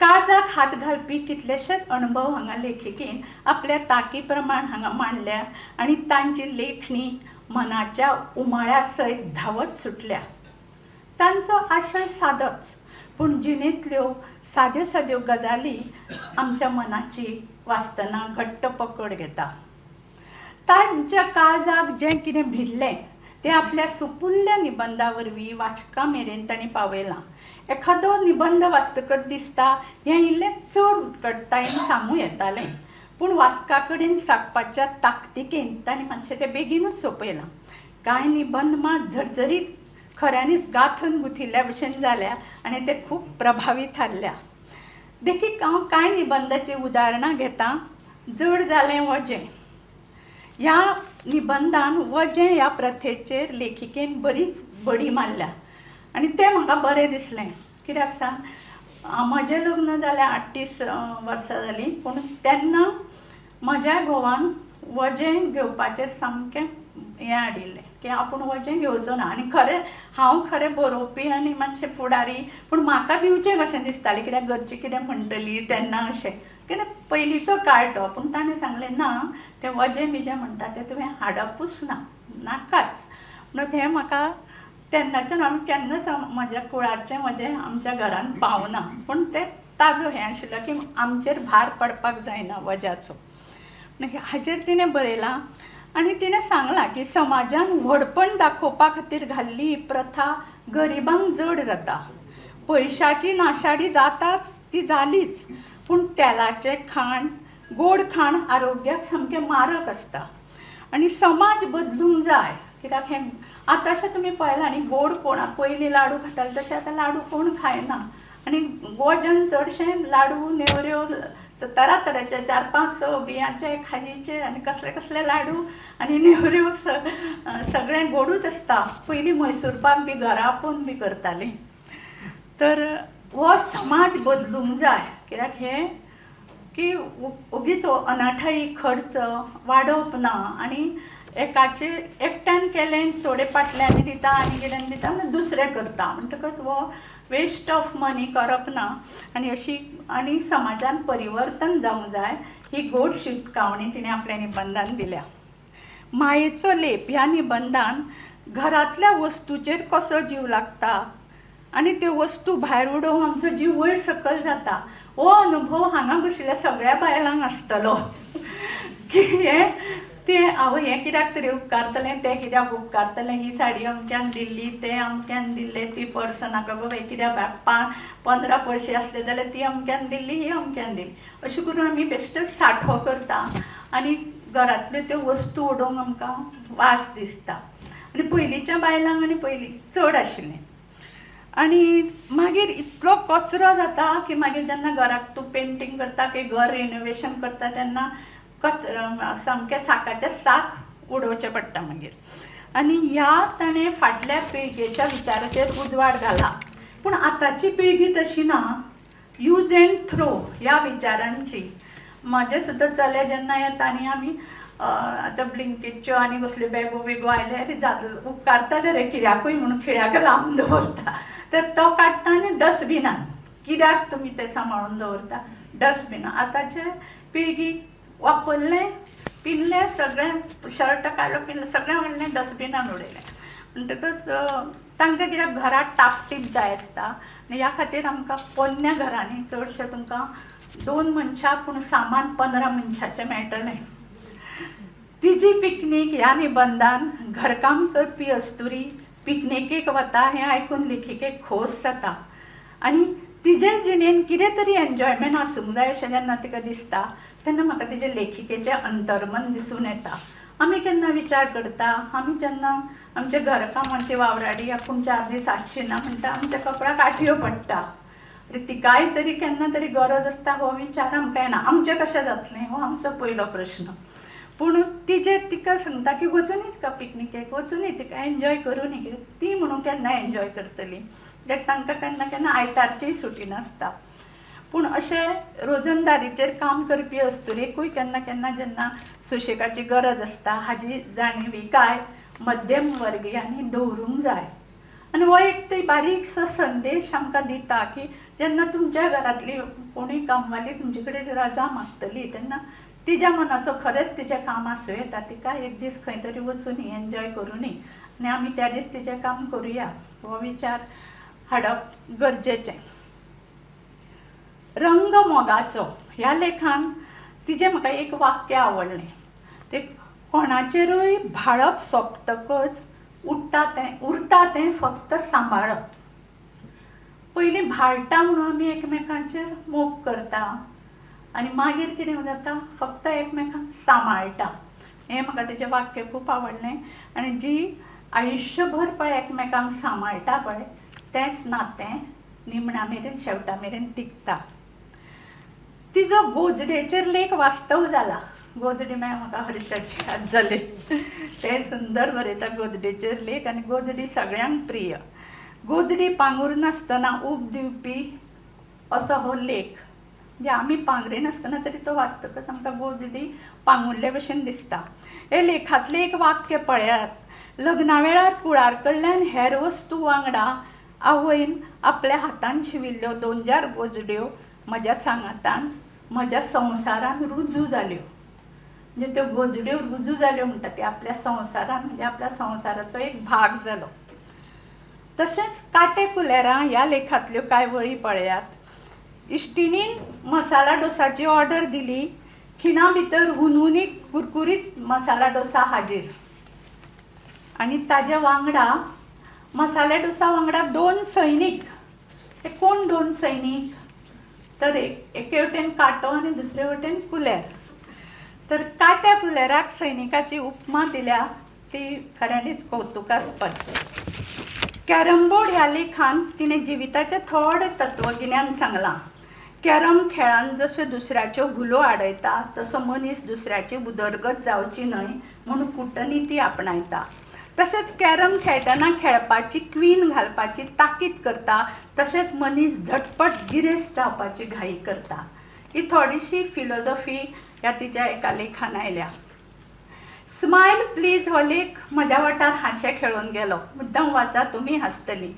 काळजाक हात घालपी कितलेशेच अणभव हांगा लेखिकेन आपल्या तांकी प्रमाण हांगा मांडल्या आनी तांची लेखणी मनाच्या उमाळ्या सयत धांवत सुटल्या. तांचो आशय सादोच, पूण जिणेंतल्यो साद्यो साद्यो गजाली आमच्या मनाची वाचतना घट्ट पकड घेता. तांच्या काळजाक जें कितें भिडलें तें आपल्या सुपुल्ल्या निबंदा वरवीं वाचकां मेरेन तांणी पावयलां. एखादो निबंद वाचतकच दिसता हें इल्लें चड उत्कटतायेन सांगूं येतालें, पूण वाचका कडेन सांगपाच्या ताकतिकेन तांणी मातशें तें बेगीनूच सोंपयलां. कांय निबंद मात झरझरीत खऱ्यांनीच गांथून गुंथिल्ल्या भशेन जाल्या आनी ते खूब प्रभावी थारल्या. देखीक हांव कांय निबंदाचीं उदाहरणां घेतां. जड जालें वजें ह्या निबंदान वजें ह्या प्रथेचेर लेखिकेन बरीच बडी मारल्या आनी तें म्हाका बरें दिसलें. कित्याक सांग, म्हजें लग्न जालें 38 वर्सां जालीं, पूण तेन्ना म्हज्या घोवान वजें घेवपाचेर सामकें हें हाडिल्लें की आपूण वजें घेवचो ना. आनी हांव खरें बरोवपी आनी मातशें फुडारी, पूण म्हाका दिवचें कशें दिसतालें कित्याक घरचीं कितें म्हणटलीं तेन्ना अशें. कित्याक पयलींचो काळ तो. पूण ताणें सांगलें ना, तें वजें बिजें म्हणटा तें तुवें हाडपूच नाकाच. म्हणून हें म्हाका तेन्नाच्यान हांव केन्नाच म्हज्या कुळाचें वजें आमच्या घरान पावना. पूण तें ताजो हें आशिल्लो की आमचेर भार पडपाक जायना वज्याचो. हाचेर तिणें बरयलां आनी तिणें सांगलां की समाजान व्हडपण दाखोवपा खातीर घाल्ली ही प्रथा गरिबांक जड जाता. पयशाची नाशाडी जाताच ती जालीच, पूण तेलाचें खाण, गोड खाण आरोग्याक सामकें मारक आसता. आनी समाज बदलूंक जाय. कित्याक हें आतांशें तुमी पळयलां न्ही, गोड कोण पयलीं लाडू खाताले तशें आतां लाडू कोण खायना. आनी वजन चडशें लाडू नेवऱ्यो तरातरांचे 4-5 बियांचे खाजीचे आनी कसले कसले लाडू आनी नेवऱ्यो सगळें गोडूच आसता. पयलीं मैसूर पाक बी घरा आपोवन बी करतालीं. तर हो समाज बदलूंक जाय. कित्याक हें की उगीच अनाठायी खर्च वाडोवप ना आनी एकाचे एकट्यान केलें थोडे फाटल्यान दिता आनी कितें दिता दुसरें करता म्हणटकच हो वेस्ट ऑफ मनी करप ना. आनी अशी आनी समाजान परिवर्तन जावंक जाय ही गोड शिटकावणी तिणें आपल्या निबंदान दिल्या. मायेचो लेप ह्या निबंदान घरांतल्या वस्तूचेर कसो जीव लागता आनी त्यो वस्तू भायर उडोवंक आमचो जीव वयर सकयल जाता हो अनुभव हांगा बशिल्ल्या सगळ्या बायलांक आसतलो. की तें हांव हें कित्याक तरी उपकारतलें, तें कित्याक उपकारतलें, ही साडी अमक्यान दिल्ली, तें अमक्यान दिल्लें, ती पर्स नाका गो बाय कित्याक 15 पयशे आसले जाल्यार ती अमक्यान दिल्ली, ही अमक्यान दिल्ली. अशें करून आमी बेश्टो सांठो करता आनी घरांतल्यो त्यो वस्तू उडोवंक आमकां वास दिसता. आनी पयलींच्या बायलांक आनी पयलीं चड आशिल्लें. आनी मागीर इतलो कचरो जाता की मागीर जेन्ना घराक तूं पेंटींग करता की घर रिनोवेशन करता तेन्ना सामकें साकाचें साक उडोवचें पडटा मागीर. आनी ह्या ताणें फाटल्या पिळगेच्या विचाराचेर उजवाड घाला. पूण आतांची पिळगी तशी ना. यूज एंड थ्रो ह्या विचारांची. म्हाजे सुद्दां चले जेन्ना येता आनी आमी आतां ब्लिंकीटच्यो आनी कसल्यो बॅगो बिगो आयले उपकारतले रे कित्याकूय म्हणून खिळ्याक लावन दवरता. तर तो काडटा आनी डस्टबिनान. कित्याक तुमी तें सांबाळून दवरता? डस्टबिनान. आतांचे पिळगी वापरलें पिल्लें सगळें शर्ट काडलो पिल्लें सगळें व्हडलें डस्टबिनान उडयलें. म्हणटकच तांकां कित्याक घरांत टापटीप जाय आसता आनी ह्या खातीर आमकां पोरण्या घरांनी चडशें तुमकां 2 मनशां पूण सामान 15 मनशांचें मेळटलें. तिजी पिकनीक ह्या निबंदान घरकाम करपी अस्तुरी पिकनिकेक वता हें आयकून लेखिकेक खोस जाता. आनी तिजे जिणेन कितें तरी एन्जॉयमेंट आसूंक जाय अशें जेन्ना तिका दिसता तेन्ना म्हाका तिजे लेखिकेचें अंतर्मन दिसून येता. आमी केन्ना विचार करता, आमी जेन्ना आमचे घरकामाची वावराडी आपूण 4 दीस आसची ना म्हणटा आमच्या कपडाक आटयो पडटा. तिकाय तरी केन्ना तरी गरज आसता हो विचार आमकां येना. आमचें कशें जातलें हो आमचो पयलो प्रश्न. पूण तिका सांगता की वचूनी तिका पिकनिकेक वचूनी तिका एन्जॉय करूनी. ती म्हणून केन्ना एन्जॉय करतली कित्याक तांकां केन्ना केन्ना आयतारचीय सुटी नासता. पूण अशें रोजंदारीचेर काम करपी अस्तुरेकूय केन्ना केन्ना जेन्ना सुशेगाची गरज आसता हाजी जाणविकाय मध्यम वर्गीयांनी दवरूंक जाय. आनी हो एक ती बारीकसो संदेश आमकां दिता की जेन्ना तुमच्या घरांतली कोणूय कामवाली तुमचे कडेन रजा मागतली तेन्ना तिच्या मनाचो खरेंच तिचें काम आसूं येता, तिका एक दीस खंय तरी वचून एन्जॉय करूनी आनी आमी त्या दीस तिचें काम करुया हो विचार हाडप गरजेचें. रंग मोगाचो ह्या लेखान तिचें म्हाका एक वाक्य आवडलें. ते कोणाचेरूय भाळप सोंपतकच उरता तें फक्त सांबाळप. पयलीं भाळटा म्हणून आमी एकमेकांचेर मोग करता आनी मागीर कितें जाता फक्त एकमेकांक सांबाळटा. हें म्हाका तेजें वाक्य खूब आवडलें. आनी जी आयुश्यभर पळय एकमेकांक सांबाळटा पळय तेंच नातें निमण्या मेरेन शेवटा मेरेन टिकता. तिजो गोजडेचेर लेख वास्तव जाला. गोजडी म्हळ्यार म्हाका हर्शाची याद जाली. ते सुंदर बरयता गोजडेचेर लेख आनी गोजडी सगळ्यांक प्रिय. गोजडी पांगूर नासतना ऊब दिवपी असो हो लेख. म्हणजे आमी पांगरे नासतना तरी तो वाचतकच आमकां गोजडी पांगुल्ले भशेन दिसता. हे लेखांतलें एक वाक्य पळयात. लग्ना वेळार कुळार कडल्यान हेर वस्तू वांगडा आवयन आपल्या हातान शिविल्ल्यो 2-4 गोजड्यो म्हज्या सांगातान म्हज्या संवसारान रुजू जाल्यो. म्हणजे त्यो गोजड्यो रुजू जाल्यो म्हणटा ते आपल्या संवसारान म्हणजे आपल्या संवसाराचो एक भाग जालो. तशेंच काटे कुलेरां ह्या लेखांतल्यो कांय वळी पळयात. इश्टिणीन मसाला डोसाची ऑर्डर दिली. खिणा भितर हुनहुनीत कुरकुरीत मसाला डोसा हाजीर. आनी ताज्या वांगडा मसाला डोसा वांगडा 2 सैनीक. हे कोण 2 सैनीक? तर एके वटेन काटो आनी दुसरे वटेन कुलेर. तर काट्या कुलेराक सैनिकाची उपमा दिल्या ती खऱ्यांनीच कौतुकास्पद. कॅरम बोर्ड ह्या लेखान तिणें जिविताचें थोडें तत्वगिन्यान सांगलां. कॅरम खेळान जसो दुसऱ्याच्यो भुलो आडयता तसो मनीस दुसऱ्याची उदरगत जावची न्हय म्हणून कूटनिती आपणायता. तशेंच कॅरम खेळटना खेळपाची क्वीन घालपाची ताकीद करता. तशेंच मनीस झटपट गिरेस्त जावपाची घाई करता. ही थोडीशी फिलॉसॉफी ह्या तिच्या एका लेखान आयल्या. स्मायल प्लीज हो लेख म्हज्या वाटार हांशे खेळून गेलो. मुद्दम वाचा तुमी हांसतलीं.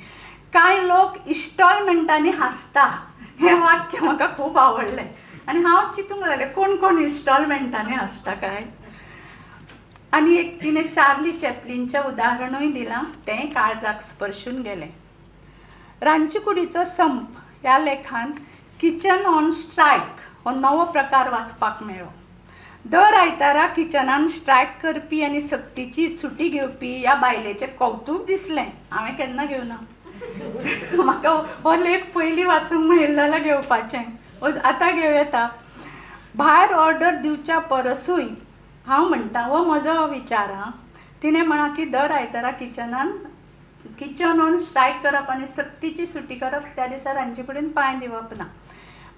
कांय लोक इन्स्टॉलमेंटांनी हांसता हें वाक्य म्हाका खूब आवडलें. आनी हांव चिंतूंक लागलें कोण कोण इन्स्टॉलमेंटांनी हांसता काय. आनी एक तिणें चार्ली चॅपलिनचें उदाहरणूय दिलां. तें काळजाक स्पर्शून गेलें. रांदचे कुडीचो संप ह्या लेखान किचन ऑन स्ट्रायक हो नवो प्रकार वाचपाक मेळ्ळो. दर आयतारा किचनान स्ट्रायक करपी आनी सक्तीची सुटी घेवपी ह्या बायलेचें कौतूक दिसलें. हांवें केन्ना घेवना. म्हाका हो लेख पयलीं वाचूंक मेळिल्लो जाल्यार घेवपाचें. आतां घेवं येता. भायर ऑर्डर दिवच्या परसूय हांव म्हणटा हो म्हजो विचार. तिणें म्हणा की दर आयतारा किचन ऑन स्ट्रायक करप आनी सक्तीची सुटी करप त्या दिसा रांदचे कडेन पांय दिवप ना.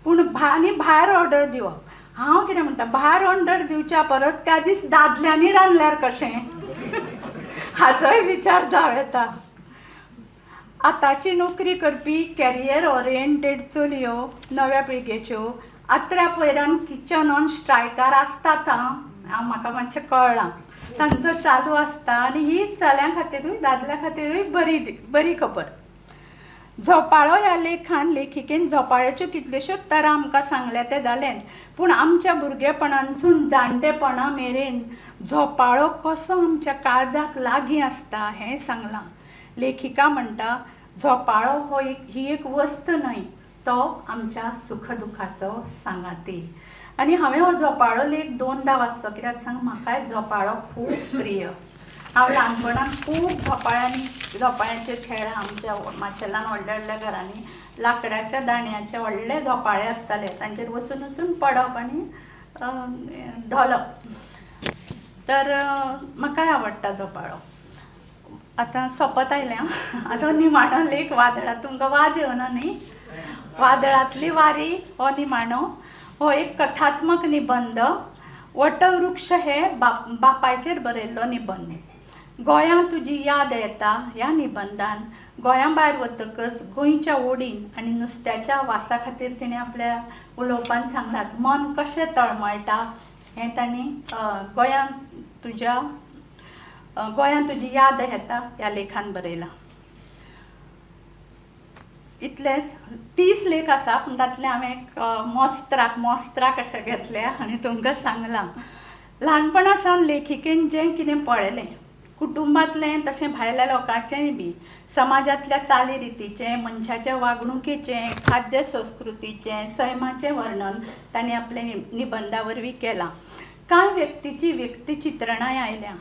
पूण भायर ऑर्डर दिवप. हांव कितें म्हणटा भायर ऑर्डर दिवच्या परस त्या दीस दादल्यांनी रांदल्यार कशें हाचोय विचार जावं येता. आतांची नोकरी करपी कॅरियर ओरिएंटेड चलयो नव्या पिळगेच्यो आत्र्या पयरान किचन ऑन स्ट्रायकार आसतात. म्हाका मातशें कळ्ळां. तांचो चालू आसता आनी ही चल्यां खातीरूय दादल्या खातीरूय बरी खबर. झोपाळो ह्या लेखान लेखिकेन झोपाळ्याच्यो कितल्योश्योच तरा आमकां सांगल्या तें जालें. पूण आमच्या भुरगेपणानसून जाणटेपणा मेरेन झोपाळो कसो आमच्या काळजाक लागीं आसता हें सांगलां. लेखिका म्हणटा झोपाळो ही एक वस्त न्हय, तो आमच्या सुखदुखाचो सांगाती. आनी हांवें हो झोपाळो लेख 2दा वाचलो. कित्याक सांग म्हाकाय झोपाळो खूब प्रिय. हांव ल्हानपणांत खूब झोपाळ्याचेर खेळ्ळां. आमच्या माशेलान व्हडल्या व्हडल्या घरांनी लाकडाच्या दांड्याचे व्हडले झोपाळे आसताले. तांचेर वचून वचून पडप आनी धोलप. तर म्हाकाय आवडटा झोपाळो. आतां सोंपत आयलें. आतां निमाणो लेख वादळां. तुमकां वाज येवना न्ही. वादळांतली वारी हो निमाणो हो एक कथात्मक निबंध. वटवृक्ष हे बापायचेर बरयल्लो निबंध. गोंया तुजी याद येता ह्या निबंधान गोंया भायर वतकच गोंयच्या ओडीन आनी नुस्त्याच्या वासा खातीर तिणें आपल्या उलोवपान सांगलात मन कशें तळमळटा हें तांणी गोंयान तुजी याद येता ह्या लेखान बरयलां. इतलेंच 30 लेख आसा पूण तातले हांवें मोस्त्राक अशें घेतले आनी तुमकां सांगलां. ल्हानपणा सावन लेखिकेन जें कितें पळयलें कुटुंबांतलें तशें भायल्या लोकांचेंय बी समाजांतल्या चाली रितीचें मनशाच्या वागणुकेचें खाद्य संस्कृतीचें सैमाचें वर्णन ताणें आपल्या निबंधा वरवीं केलां. कांय व्यक्तीची व्यक्तिचित्रणाय आयल्या.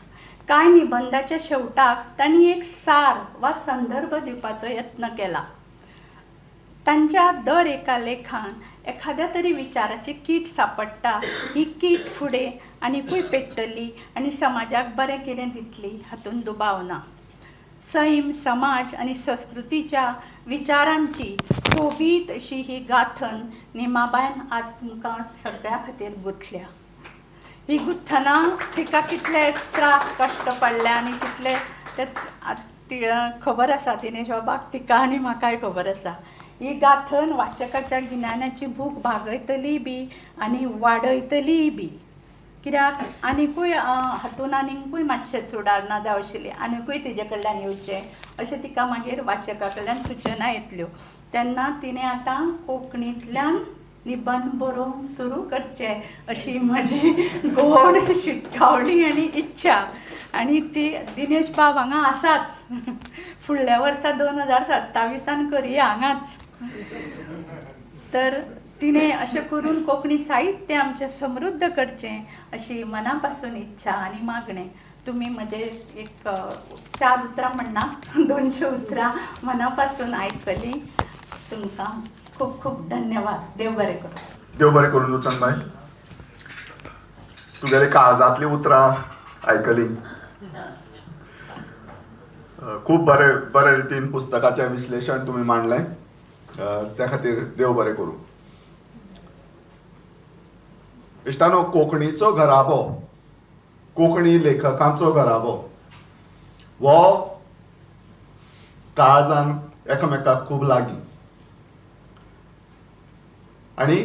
कांय निबंधाच्या शेवटाक तांणी एक सार वा संदर्भ दिवपाचो यत्न केला. तांच्या दर एका लेखान एखाद्या तरी विचाराची कीट सांपडटा. ही कीट फुडें आनीकूय पेट्टली आनी समाजाक बरें कितें दितली हातून दुबाव ना. सैम समाज आनी संस्कृतीच्या विचारांची सोबीत अशी ही गाथन निमाबायन आज तुमकां सगळ्या खातीर गुंथल्या. ही गुंथना तिका कितले त्रास कश्ट पडले आनी कितले ते खबर आसा तिणें शोभाक तिका आनी म्हाकाय खबर आसा. ही गाथन वाचकाच्या गिन्यानाची भूक भागयतली बी आनी वाडयतलीय बी. कित्याक आनीकूय हातून आनीकूय मातशें सुदारणां जावशिल्ली आनीकूय तिजे कडल्यान येवचें अशें तिका मागीर वाचका कडल्यान सुचना येतल्यो. तेन्ना तिणें आतां कोंकणींतल्यान निबंध बरोवंक सुरू करचें अशी म्हजी गोड शिटकावणी आनी इच्छा. आनी ती दिनेश बाब हांगा आसाच. फुडल्या वर्सा 2027 करया हांगाच. तर तिणें अशें करून कोंकणी साहित्य आमचें समृद्ध करचें अशी मना पासून इच्छा आनी मागणें. तुमी म्हजे एक 4 उतरां म्हणना 200 उतरां मना पासून आयकली. तुमकां खूब खूब धन्यवाद. देव बरें करूं. देव बरें करून नूतनबाई. तुगेले काळजांतलीं उतरां आयकली. खूब बरे रितीन पुस्तकाचें विश्लेशण तुमी मांडलें. त्या खातीर देव बरें करूं. इश्टानो, कोंकणीचो घराबो, कोंकणी लेखकांचो घराबो हो काळजान एकामेकाक खूब लागीं. आनी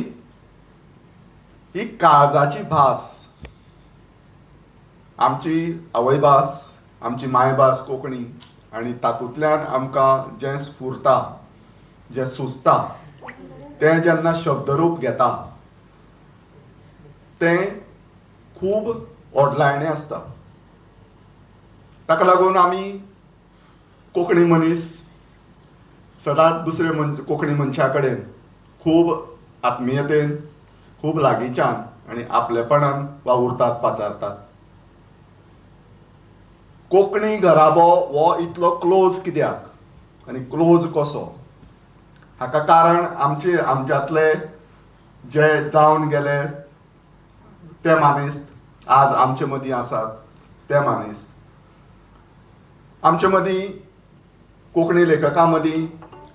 ही काळजाची भास आमची आवयभास, आमची मायभास कोंकणी आनी तातूंतल्यान आमकां जें स्फुरता, जें सुचता तें जेन्ना शब्दरूप घेता तें खूब ओडलायणें आसता. ताका लागून आमी कोंकणी मनीस सदांच दुसरे कोंकणी मनशा कडेन खूब आत्मीयतेन, खूब लागींच्यान आनी आपलेपणान वावुरतात, पाचारतात. कोंकणी घराबो हो इतलो क्लोज कित्याक आनी क्लोज कसो हाका कारण आमच्यांतले जे जावन गेले ते मानीस आज आमचे मदीं आसात. ते मानीस आमचे मदीं कोंकणी लेखकां मदीं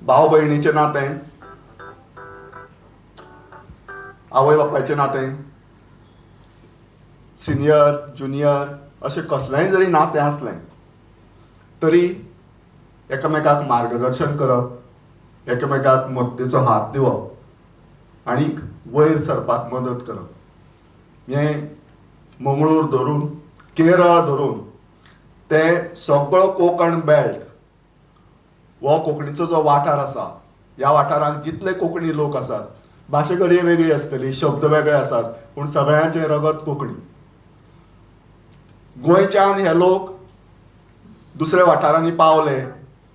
भाव भयणीचें नातें, आवय बापायचें नातें, सिनियर ज्युनियर अशें कसलेंय जरी नातें आसलें तरी एकामेकाक मार्गदर्शन करप, एकामेकाक मदतीचो हात दिवप आनीक वयर सरपाक मदत करप. हें मंगळूर धरून केरळ धरून ते सगळो कोंकण बेल्ट हो कोंकणीचो जो वाठार आसा, ह्या वाठारांत जितले कोंकणी लोक आसात, भाशा घडये वेगळी आसतली, शब्द वेगळे आसात, पूण सगळ्यांचें रगत कोंकणी. गोंयच्यान हे लोक दुसऱ्या वाठारांनी पावले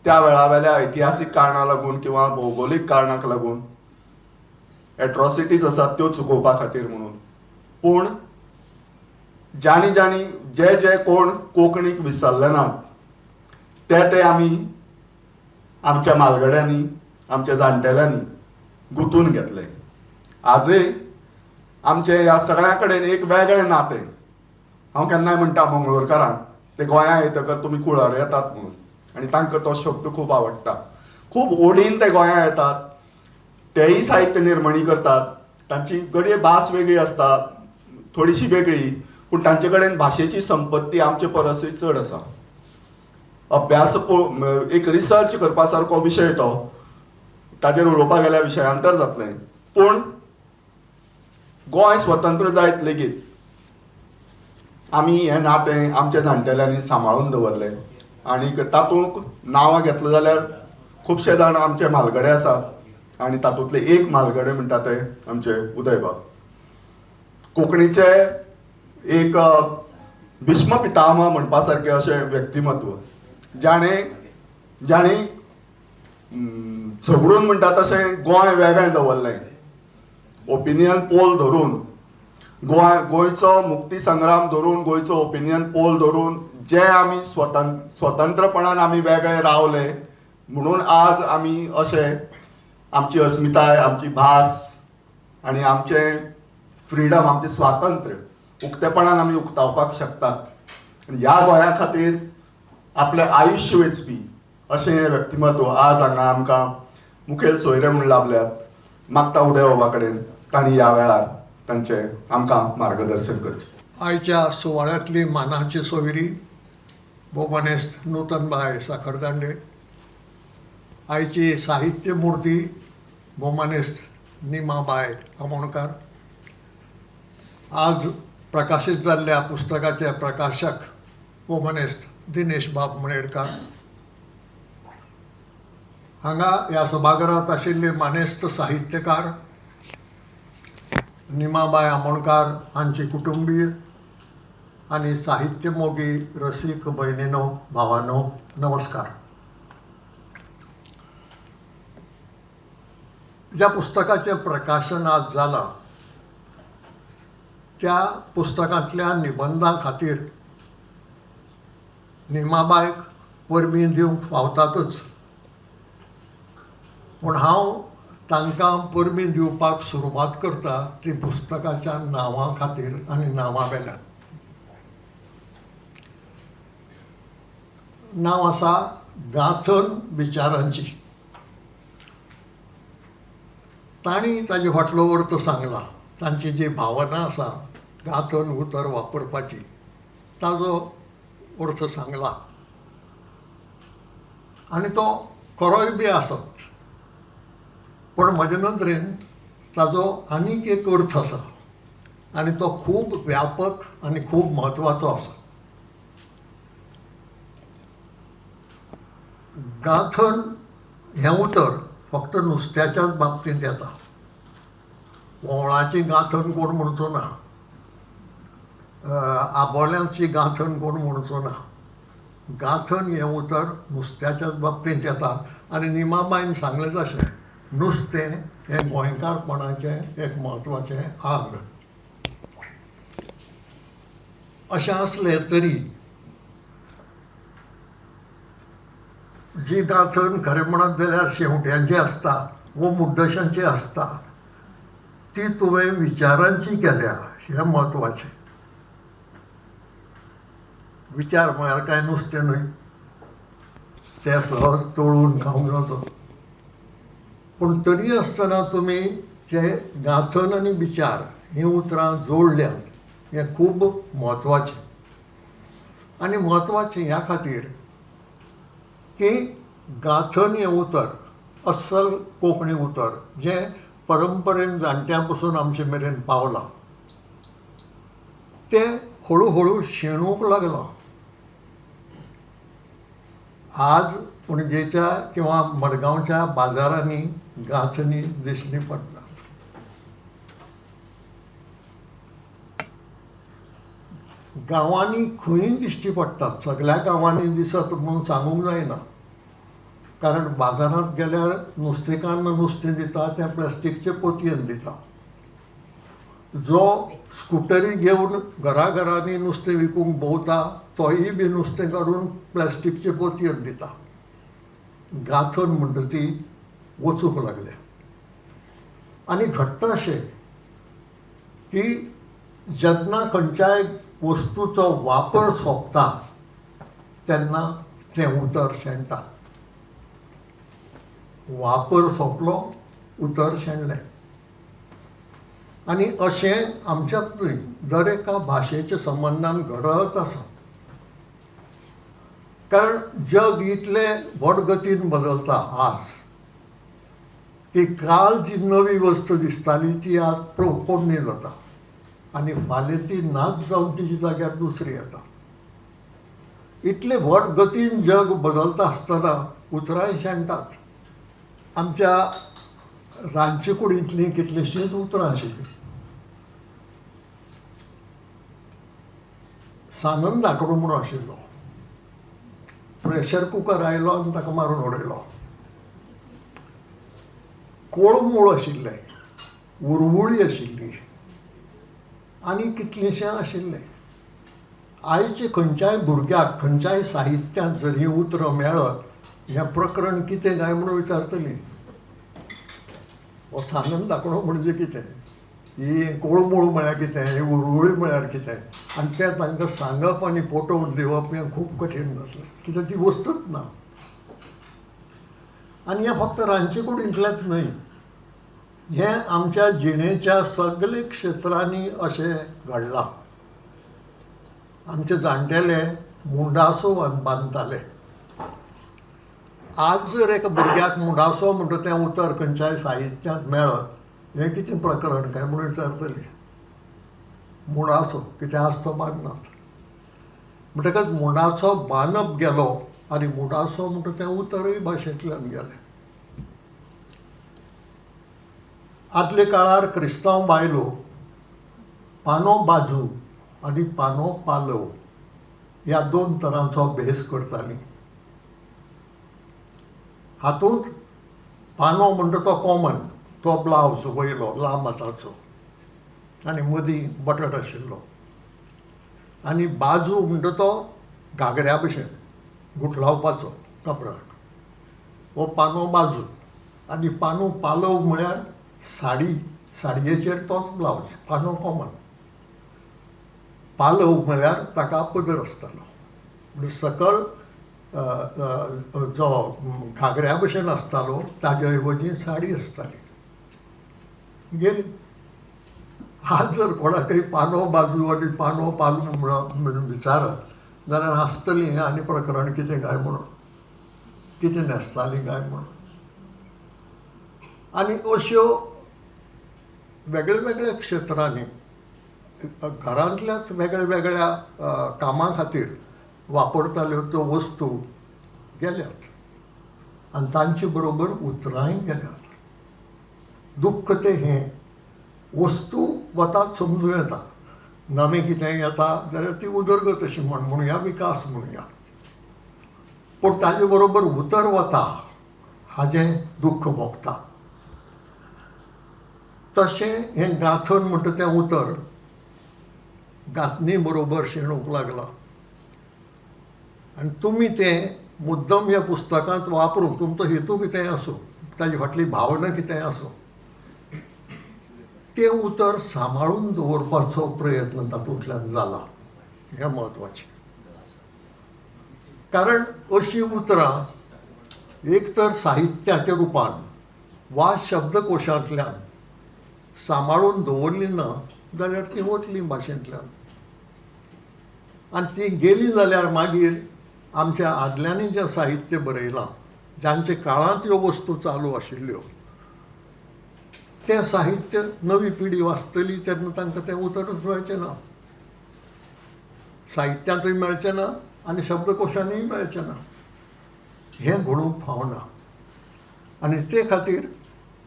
त्या वेळावेल्या ऐतिहासीक कारणां लागून किंवा भौगोलीक कारणांक लागून, एट्रॉसिटीज आसात त्यो चुकोवपा खातीर म्हणून. पूण ज्यांनी जे कोण कोंकणीक विसरले नात ते आमी आमच्या म्हालगड्यांनी, आमच्या जाणटेल्यांनी गुंतून घेतले. आजय आमचे ह्या सगळ्या कडेन एक वेगळें नातें. हांव केन्नाय म्हणटा मंगळूरकारांक, ते गोंयांत येतकर तुमी कुळार येतात म्हणून, आनी तांकां तो शब्द खूब आवडटा. खूब ओडीन ते गोंयांत येतात, तेयी साहित्य निर्मणी करतात. तांची घडये भास वेगळी आसता, थोडीशी वेगळी, पूण तांचे कडेन भाशेची संपत्ती आमचे परसय चड आसा. अभ्यास एक रिसर्च करपा सारको विशय तो, ताजेर उलोवपाक गेल्या विशयांतर जातलें. पूण गोंय स्वतंत्र जायत लेगीत आमी हें नातें आमच्या जाणटेल्यांनी सांबाळून दवरलें. आनीक तातूंत नांवां घेतलें जाल्यार खुबशे जाण आमचे म्हालगडे आसात आनी तातूंतले एक म्हालगडे म्हणटा ते आमचे उदयबाब. कोंकणीचे एक भीष्म पितामह म्हणपा सारकें अशें व्यक्तिमत्व, ज्याणे झगडून म्हणटा तशें गोंय वेगळें दवरलें. ओपिनियन पोल धरून गोंयचो मुक्ती संग्राम धरून, गोंयचो ओपिनियन पोल धरून जे आमी स्वतंत्रपणान आमी वेगळे रावले, म्हणून आज आमी अशे आमची अस्मिताय, आमची भास आनी आमचें फ्रिडम, आमचें स्वातंत्र्य उक्तेपणान आमी उक्तावपाक शकतात. ह्या गोंया खातीर आपलें आयुश्य वेचपी अशें हें व्यक्तिमत्व आज हांगा आमकां मुखेल सोयरे म्हूण लाभल्यात. मागता उदय बाबा कडेन तांणी ह्या वेळार तांचें आमकां मार्गदर्शन करचें. आयच्या सुवाळ्यांतली मानाची सोयरी भोवमानेस्त नूतनबाय साखरदांडे, आयची साहित्य मुर्ती भोवमानेस्त निमाबाय आमोणकार, आज प्रकाशीत जाल्ल्या पुस्तकाचे प्रकाशक भोवमानेस्त दिनेश बाब मणेरकार, हांगा ह्या सभाघरांत आशिल्ले मानेस्त साहित्यकार निमाबाय आमोणकार हांची कुटुंबीय आनी साहित्य मोगी रसीक भयणीनो, भावानो, नमस्कार. ज्या पुस्तकाचें प्रकाशन आज जालां त्या पुस्तकांतल्या निबंधां खातीर निमाबायक परबीं दिवंक फावतातच, पूण हांव तांकां परबीं दिवपाक सुरवात करता ती पुस्तकाच्या नांवा खातीर आनी नांवा वेल्यान. नांव आसा गांथन विचारांची. तांणी ताजे फाटलो अर्थ सांगला, तांची जी भावना आसा गांथन उतर वापरपाची ताजो अर्थ सांगला आनी तो खरोय बी आसत. पण म्हजे नदरेन ताजो आनीक एक अर्थ आसा आनी तो खूब व्यापक आनी खूब म्हत्वाचो आसा. गांथन हें उतर फक्त नुस्त्याच्याच बाबतींत येता. वोंवळाची गांथन कोण म्हणचो ना, आबोल्यांची गांथन कोण म्हणचो ना. गांथन हें उतर नुस्त्याच्याच बाबतींत येता आनी निमाबाईन सांगलें तशें नुस्तें हें गोंयकारपणाचें एक म्हत्वाचें आंग. अशें आसलें तरी जी गांथन खरें म्हणत जाल्यार शेवट्यांची आसता वो मुड्डशांची आसता, ती तुवें विचारांची केल्या हें म्हत्वाचें. विचार म्हळ्यार कांय नुस्तें न्हय, तें सहज तळून खावंक जाता. पूण तरी आसतना तुमी जे गांथन आनी विचार हीं उतरां जोडल्यांत हें खूब म्हत्वाचें. आनी म्हत्वाचें ह्या खातीर की गांथन हें उतर अस्सल कोंकणी उतर जें परंपरेन जाणट्या पसून आमचे मेरेन पावलां, तें हळू हळू शेणूंक लागलां. आज पणजेच्या किंवा मडगांवच्या बाजारांनी गांथनी दिश्टी पडटात. गांवांनी खंय दिश्टी पडटात, सगळ्या गांवांनी दिसत म्हणून सांगूंक जायना. कारण बाजारांत गेल्यार नुस्तेकार नुस्तें दिता तें प्लास्टीकचे पोतयेन दिता. जो स्कुटरी घेवन घराघरांनी नुस्तें विकूंक भोंवता तोयी बी नुस्तें काडून प्लास्टीकचे पोतयेन दिता. गांथन म्हणटा ती वचूंक लागल्या. आनी घडटा अशें की जेन्ना खंयच्याय वस्तूचो वापर सोंपता तेन्ना तें उतर शेणटा. वापर सोंपलो, उतर शेणलें. आनी अशें आमच्यातूय दर एका भाशेच्या संबंदान घडत आसा. कारण जग इतले व्हडगतीन बदलता आज की काल जी नवी वस्त दिसताली ती आज पोरणी जाता आनी फाल्यां ती नाच जावन तिची जाग्यार दुसरी येता. इतले व्हड गतीन जग बदलता आसतना उतरां शेणटात. आमच्या रांदचे कुडींतलीं कितलींशींच उतरां आशिल्लीं. सानन धांकडो म्हणून आशिल्लो. प्रेशर कुकर आयलो आनी ताका मारून उडयलो. कोळमूळ आशिल्ले, उरवळी आशिल्ली आनी कितलेशें आशिल्लें. आयचे खंयच्याय भुरग्याक खंयच्याय साहित्यांत जर हीं उतरां मेळत हें प्रकरण कितें काय म्हणून विचारतलीं. हो सानन धांकडो म्हणजे कितें, ही कोळमूळ म्हळ्यार कितें, ही उरवळी म्हळ्यार कितें, आनी तें तांकां सांगप आनी पोटोवन दिवप हें खूब कठीण जातलें, कित्याक ती वस्तूच ना. आनी हें फक्त रांदचे कुडींतलेंच न्हय, हें आमच्या जिणेच्या सगळे क्षेत्रांनी अशें घडलां. आमचे जाणटेले मुंडासो बांदताले. आज जर एका भुरग्याक मुंडासो म्हणटा तें उतर खंयच्याय साहित्यांत मेळत हें कितें प्रकरण काय म्हणून विचारतलीं. मुंडासो कितें आसा तो बांदनात. म्हणटकच मुंडासो बांदप गेलो आनी मुंडासो म्हणटा तें उतरय भाशेंतल्यान गेलें. आदले काळार क्रिस्तांव बायलो पानो बाजू आनी पानो पालव ह्या 2 तरांचो भेस करतालीं. हातूंत पानो म्हणटा तो कॉमन, तो ब्लावज वयलो लांब हाताचो आनी मदीं बटट आशिल्लो. आनी बाजू म्हणटा तो घागऱ्या भशेन गुठलावपाचो कपडाक, हो पानो बाजू. आनी पानो पालव म्हळ्यार साडी, साडयेचेर तोच ब्लावज, पानो कॉमन. पालव म्हळ्यार ताका पदर आसतालो. म्हणजे सकल जो घागऱ्या भशेन आसतालो ताजे ऐवजी साडी आसताली. गेली. आज जर कोणाकय पानो बाजू आनी पानो पालव म्हणून विचारत जाल्यार हांसतलीं हें आनी प्रकरण कितें काय म्हणून, कितें न्हेसतालीं काय म्हणून. आनी अश्यो वेगळ्या वेगळ्या क्षेत्रांनी घरांतल्याच वेगळ्या वेगळ्या कामां खातीर वापरताल्यो त्यो वस्तू गेल्यात आनी तांचे बरोबर उतरांय गेल्यात. दुख्ख तें हें वस्तू वतात समजूं येता, नवें कितें येता जाल्यार ती उदरगत अशी म्हणुया, विकास म्हणुया. पूण ताजे बरोबर उतर वता हाजें दुख्ख भोगता. तशें हें गांथन म्हणटा तें उतर गांथनी बरोबर शेणूंक लागलां. आनी तुमी तें मुद्दम ह्या पुस्तकांत वापरून तुमचो हेतू कितेंय आसूं, ताजे फाटली भावना कितेंय आसूं, तें उतर सांबाळून दवरपाचो प्रयत्न तातूंतल्यान जाला. हें म्हत्वाचें. कारण अशीं उतरां एक तर साहित्याच्या रुपान वा शब्दकोशांतल्यान सांबाळून दवरलीं ना जाल्यार ती वतलीं भाशेंतल्यान. आनी ती गेली जाल्यार मागीर आमच्या आदल्यांनी जें साहित्य बरयलां, जांचे काळांत ह्यो वस्तू चालू आशिल्ल्यो, तें साहित्य नवी पिढी वाचतली तेन्ना तांकां तें उतरच मेळचें ना. साहित्यांतूय मेळचें ना आनी शब्दकोशांनीय मेळचें ना. हें घडोवंक फावना. आनी ते खातीर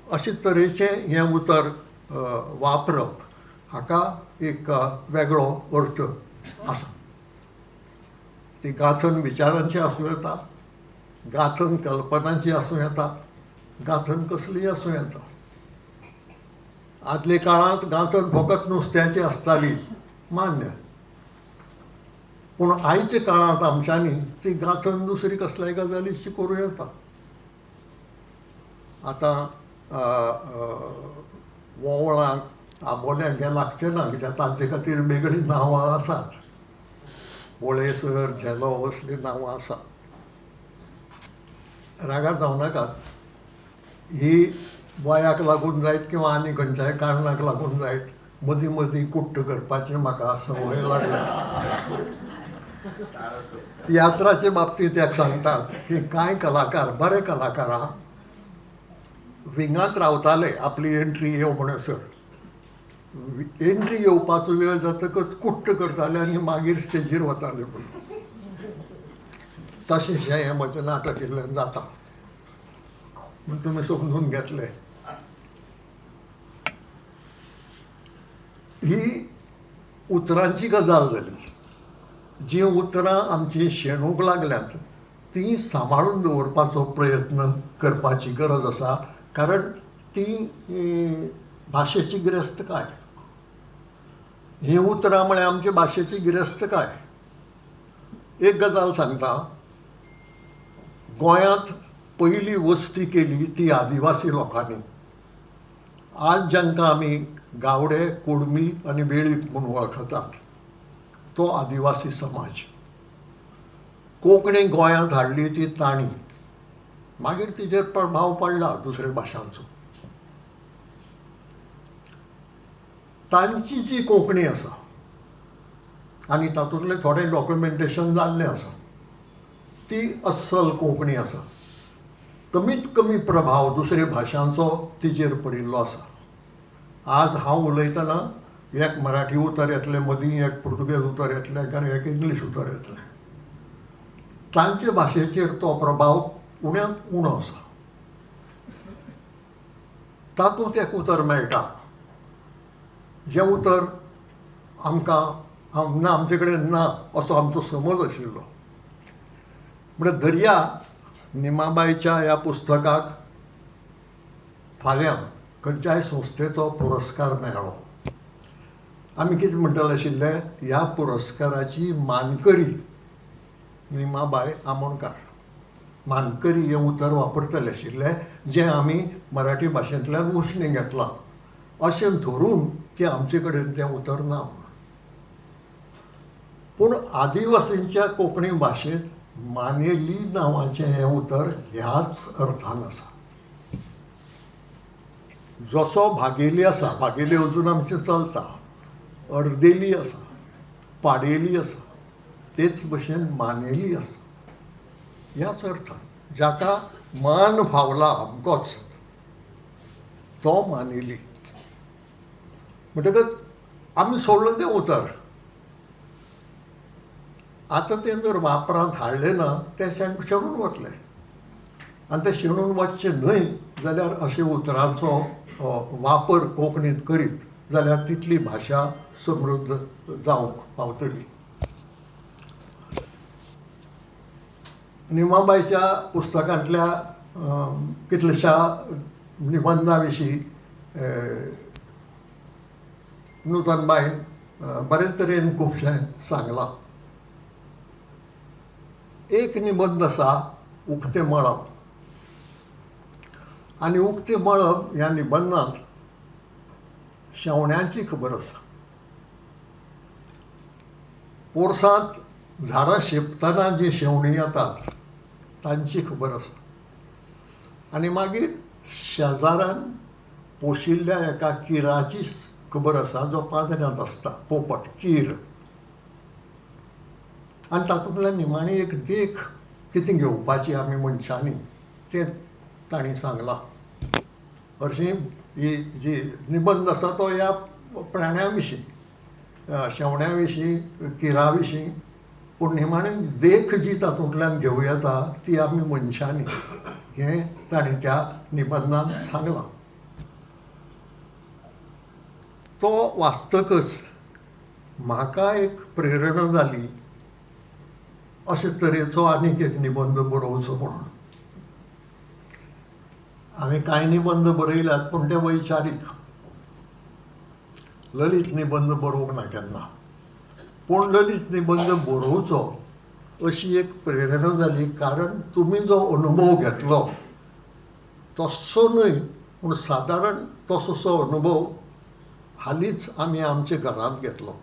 अशे तरेचें हें उतर वापरप हाका एक वेगळो अर्थ आसा. ती गांथन विचारांची आसूं येता, गांथन कल्पनांची आसूं येता, गांथन कसलीय आसूं येता. आदले काळांत गांथन फकत नुस्त्याची आसताली, मान्य. पूण आयच्या काळांत आमच्यांनी ती गांथन दुसरी कसल्याय गजालीची करूं येता. आतां वोंवळांक आबोल्यांक हें लागचें ना, कित्याक तांचे खातीर वेगळीं नांवां आसात. वळेसर, झेलो असलीं नांवां आसात. रागार जावं नाकात. ही वयाक लागून जायत किंवा आनी खंयच्याय कारणाक लागून जायत मदीं मदीं कुट्ट करपाची म्हाका संवय लागल्या. तियात्राचे बाबतींत एक सांगतात की कांय कलाकार बरे कलाकार विंगात रावताले आपली एंट्री येवं म्हणसर एंट्री येवपाचो वेळ जातकच कुट्ट करताले आनी मागीर स्टेजीर वताले पूण तशेंशें हें म्हजें नाटक इल्लें जाता म्हण तुमी समजून घेतले. ही उतरांची गजाल जाली. जी उतरां आमची शेणूंक लागल्यात ती सांबाळून दवरपाचो प्रयत्न करपाची गरज आसा, कारण ती भाशेची गिरेस्तकाय. ही उतरां म्हळ्यार आमची भाशेची गिरेस्तकाय. एक गजाल सांगता, गोंयांत पयली वस्ती केली ती आदिवासी लोकांनी. आज जांकां आमी गावडे, कुडमी आनी वेळीप म्हणून वळखतात तो आदिवासी समाज. कोंकणी गोंयांत हाडली ती तांणी, मागीर तिचेर प्रभाव पडला दुसऱ्या भाशांचो. तांची जी कोंकणी आसा आनी तातूंतलें थोडें डॉक्युमेंटेशन जाल्लें आसा ती अस्सल कोंकणी आसा. कमीत कमी प्रभाव दुसऱ्या भाशांचो तिचेर पडिल्लो आसा. आज हांव उलयतना एक मराठी उतर येतलें, मदीं एक पुर्तुगेज उतर येतलें आनी एक इंग्लीश उतर येतलें. तांचे भाशेचेर तो प्रभाव उण्यांत उणो आसा. तातूंत एक उतर मेळटा जें उतर आमकां आमचे कडेन ना असो आमचो समज आशिल्लो. म्हणल्यार दर्या निमाबाईच्या ह्या पुस्तकाक फाल्यां खंयच्याय संस्थेचो पुरस्कार मेळ्ळो. आमी कितें म्हणटले आशिल्ले, ह्या पुरस्काराची मानकरी निमाबाय आमोणकार. मानकरी हें उतर वापरतले आशिल्ले जें आमी मराठी भाशेंतल्यान उसणें घेतलां अशें धरून की आमचे कडेन तें उतर ना. पूण आदिवासींच्या कोंकणी भाशेंत मानेली नांवाचें हें उतर ह्याच अर्थान आसा. जसो भागेली आसा, भागेली अजून आमचें चलता, अर्देली आसा, पाडेली आसा, तेच भशेन मानेली आसा. ह्याच अर्थान जाका मान फावला अमकोच तो मानेली. म्हणटकच आमी सोडलें तें उतर. आतां तें जर वापरांत हाडलें ना तें शेणून वतलें. आनी तें शेणून वचचें न्हय जाल्यार अशें उतरांचो वापर कोंकणींत करीत जाल्यार तितली भाशा समृद्ध जावंक पावतली. निमाबाईच्या पुस्तकांतल्या कितल्याशा निबंदां विशीं नूतनबाईन बरे तरेन खुबशें सांगलां. एक निबंद आसा उक्तें मळब. आनी उक्तें मळब ह्या निबंदांत शेवण्यांची खबर आसा. पोरसांत झाडां शेपतना जी शेवणीं येतात तांची खबर आसा. आनी मागीर शेजाऱ्यान पोशिल्ल्या एका किराची खबर आसा जो पाद्र्यांत आसता, पोपट, कीर. आनी तातूंतल्यान निमाणी एक देख कितें घेवपाची आमी मनशांनी तें तांणी सांगलां. हरशीं ही जी निबंद आसा तो ह्या प्राण्यां विशीं, शेवण्या विशीं, किरा विशीं, पूण निमाणी देख जी तातूंतल्यान घेवं येता ती आमी मनशांनी हें तांणी त्या निबंदांत सांगलां. तो वाचतकच म्हाका एक प्रेरणा जाली अशे तरेचो आनीक एक निबंद बरोवचो म्हणून. हांवें कांय निबंद बरयल्यात पूण ते वैचारीक, ललीत निबंद बरोवंक ना केन्ना. पूण ललीत निबंद बरोवचो अशी एक प्रेरणा जाली, कारण तुमी जो अनुभव घेतलो तसो न्हय पूण सादारण तसोसो अनुभव हालींच आमी आमच्या घरांत घेतलो.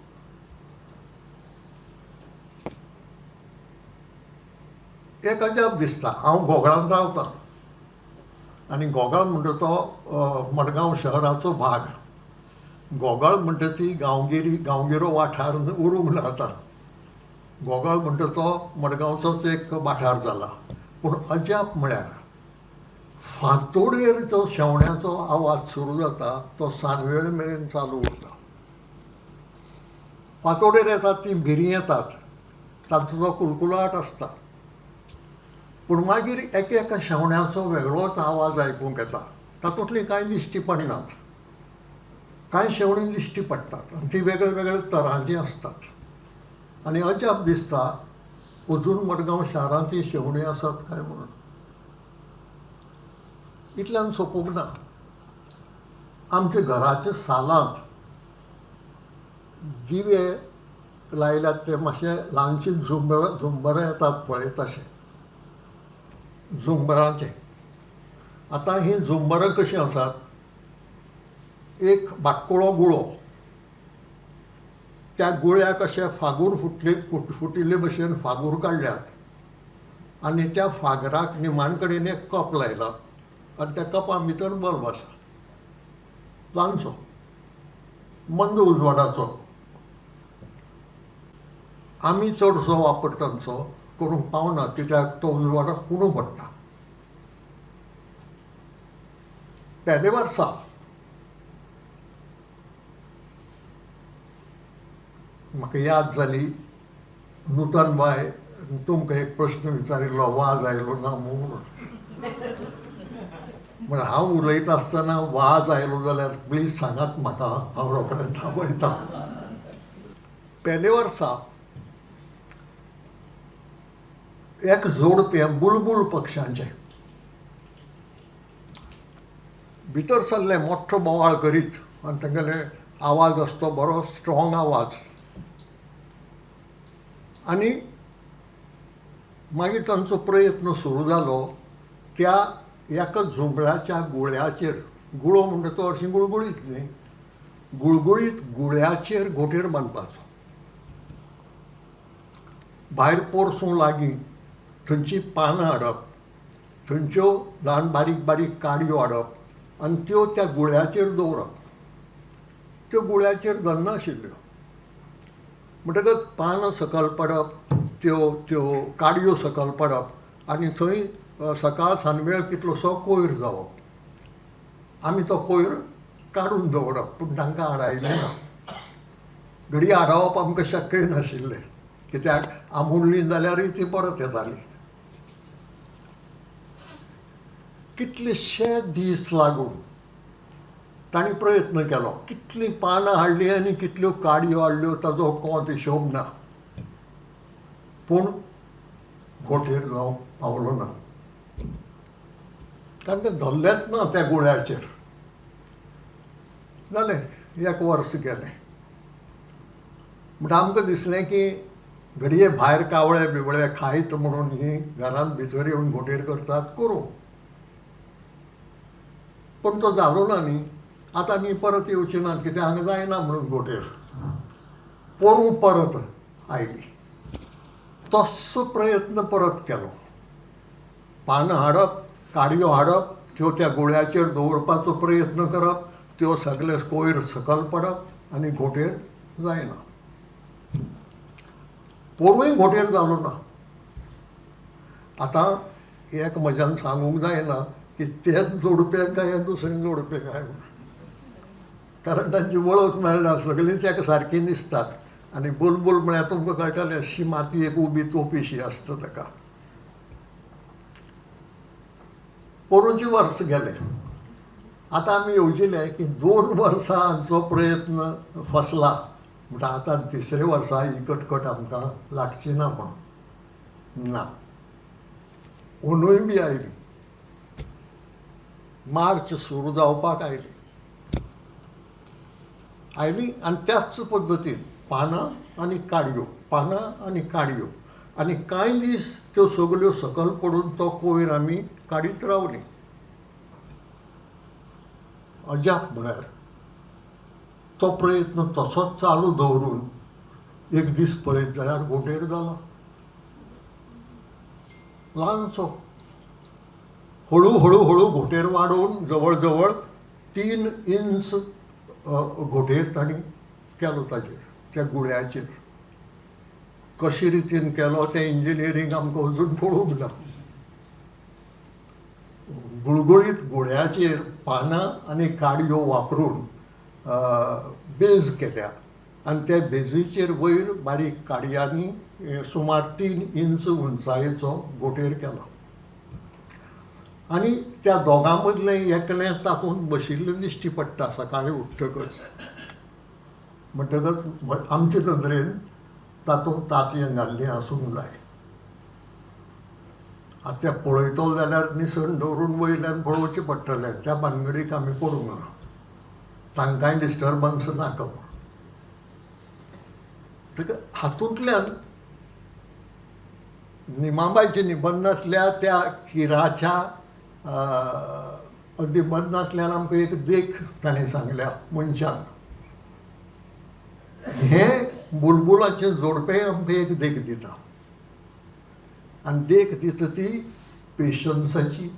एक अजाप दिसता. हांव गोगळांत रावतां आनी गोगाळ म्हणटा तो मडगांव शहराचो भाग. गोगाळ म्हणटा ती गांवगिरो वाठार उरूंक जाता. गोगळ म्हणटा तो मडगांवचोच एक वाठार जाला. पूण अजाप म्हळ्यार फांतोडेर जो शेवण्याचो आवाज सुरू जाता तो सांजवेळ मेरेन चालू उरता. फांतोडेर येतात ती भिरीं येतात, तांचो जो कुलकुलाट आसता. पूण मागीर एका शेवण्याचो वेगळोच आवाज आयकूंक येता. तातूंतलीं कांय दिश्टी पडनात, कांय शेवणीं दिश्टी पडटात आनी ती वेगळे वेगळे तरांचीं असतात. आनी अजाप दिसता अजून मडगांव शारांत ही शेवणीं आसात काय म्हणून. इतल्यान सोंपूंक ना. आमच्या घराच्या सालांत दिवे लायल्यात ते मातशे ल्हानशी झुंबरां येतात पळय तशे झुंबरांचे. आतां ही झुंबरां कशीं आसात, एक बाक्कुळो गुळो, त्या गुळ्याक अशे फागूर फुटिल्ले भशेन फागूर काडल्यात आनी त्या फागराक निमाण कडेन एक कप लायला आनी त्या कपा भितर बल्ब आसा ल्हानसो मंद उजवाडाचो. आमी चडसो वापर तांचो करूंक पावना कित्याक तो उजवाडाक उणो पडटा. पयले वर्सा म्हाका याद जाली, नूतन बाय तुमकां एक प्रश्न विचारिल्लो वाज आयलो ना म्हणून. म्हण हांव उलयता आसतना वाज आयलो जाल्यार प्लीज सांगात म्हाका, हांव रोखडें थांबयता. पयले वर्सा एक जोडपें बुलबूल पक्ष्यांचें भितर सरलें मोठ्ठो बोवाळ करीत आनी तांगेले आवाज आसतो बरो स्ट्रॉंग आवाज. आनी मागीर तांचो प्रयत्न सुरू जालो त्या एका झुंबराच्या गुळ्याचेर, गुळो म्हणटा तो हरशीं गुळगुळीत न्ही, गुळगुळीत गुळ्याचेर घोटेर बांदपाचो. भायर पोरसूं लागीं थंयचीं पानां हाडप, थंयच्यो ल्हान बारीक बारीक काडयो हाडप आनी त्यो त्या गुळ्याचेर दवरप. त्यो गुळ्याचेर धरनाशिल्ल्यो. म्हणटकच पानां सकयल पडप, त्यो काडयो सकयल पडप आनी थंय सकाळ सांजवेळ कितलोसो कोयर जावप. आमी तो कोयर काडून दवरप, पूण तांकां हाडायलें ना. घडये हाडवप आमकां शक्य नाशिल्लें कित्याक आमुडलीं जाल्यारय ती परत येतालीं. कितलेशे दीस लागून तांणी प्रयत्न केलो, कितलीं पानां हाडलीं आनी कितल्यो काडयो हाडल्यो ताजो कोंत हिशोब ना, पूण घोटेर जावंक पावलो ना. कारण ते धरलेंच ना त्या गुळ्याचेर. जालें एक वर्स गेलें. म्हणटा आमकां दिसलें की घडये भायर कावळे बिवळे खायत म्हणून ही घरांत भितर येवन घोटेर करतात, करूं. पूण तो जालो ना न्ही. आतां न्ही परत येवची ना कित्याक हांगा जायना म्हणून घोटेर. पोरूं परत आयली. तस्सो प्रयत्न परत केलो. पानां हाडप, काडयो हाडप, त्यो त्या गुळ्याचेर दवरपाचो प्रयत्न करप, त्यो सगळे कोयर सकयल पडप आनी घोटेर जायना. पोरूंय घोटेर जालो ना. आतां एक म्हज्यान सांगूंक जायना की तेच जोडपें काय दुसरें जोडपें काय म्हणून, कारण तांची वळख मेळना. सगळींच एका सारकीं दिसतात. आनी बुलबूल म्हळ्यार तुमकां कळटलें अशी माती एक उबी तोपीशी आसता ताका. पोरूंचे वर्स गेले. आतां आमी येवजिल्ले की 2 वर्सां हांचो प्रयत्न फसला. म्हणटा आतां 3रे वर्सा ही कटकट आमकां लागची ना म्हणून. ना, अंदूय बी आयली. मार्च सुरू जावपाक आयली आनी त्याच पद्दतीन पानां आनी काडयो, पानां आनी काडयो. आनी कांय दीस त्यो सगल्यो सकयल पडून तो कोयर आमी काडीत रावलीं. अजाप म्हळ्यार तो प्रयत्न तसोच चालू दवरून एक दीस पळयत जाल्यार घोटेर जालो. ल्हानसो हळू हळू हळू घोटेर वाडोवन जवळ जवळ 3 इंच घोटेर तांणी केलो ताचेर, त्या गुळ्याचेर. कशे रितीन केलो तें इंजिनियरींग आमकां अजून कळूंक ना. गुळगुळीत गुळ्याचेर पानां आनी काडयो वापरून बेज केल्या आनी त्या बेजीचेर वयर बारीक काडयांनी सुमार 3 इंच उंचायेचो गोटेर केलो आनी त्या दोगां मदलें एकलें तातूंत बशिल्लें दिश्टी पडटा सकाळीं उठ्ठकच. म्हणटकच आमचे नदरेन तातूंत तांतयां घाल्लीं आसूंक जाय. आतां तें पळयतलो जाल्यार निसण दवरून वयल्यान पळोवचें पडटलें. त्या भानगडीक आमी पडूंक ना, तांकांय डिस्टर्बन्स नाका म्हूण. हातूंतल्यान निमाबाईच्या निबंधांतल्या त्या किराच्या निबंधांतल्यान आमकां एक देख ताणें सांगल्या मनशान. हें बुलबुलाचें जोडपें आमकां एक देख दिता आनी देख दिता ती पेशन्साची,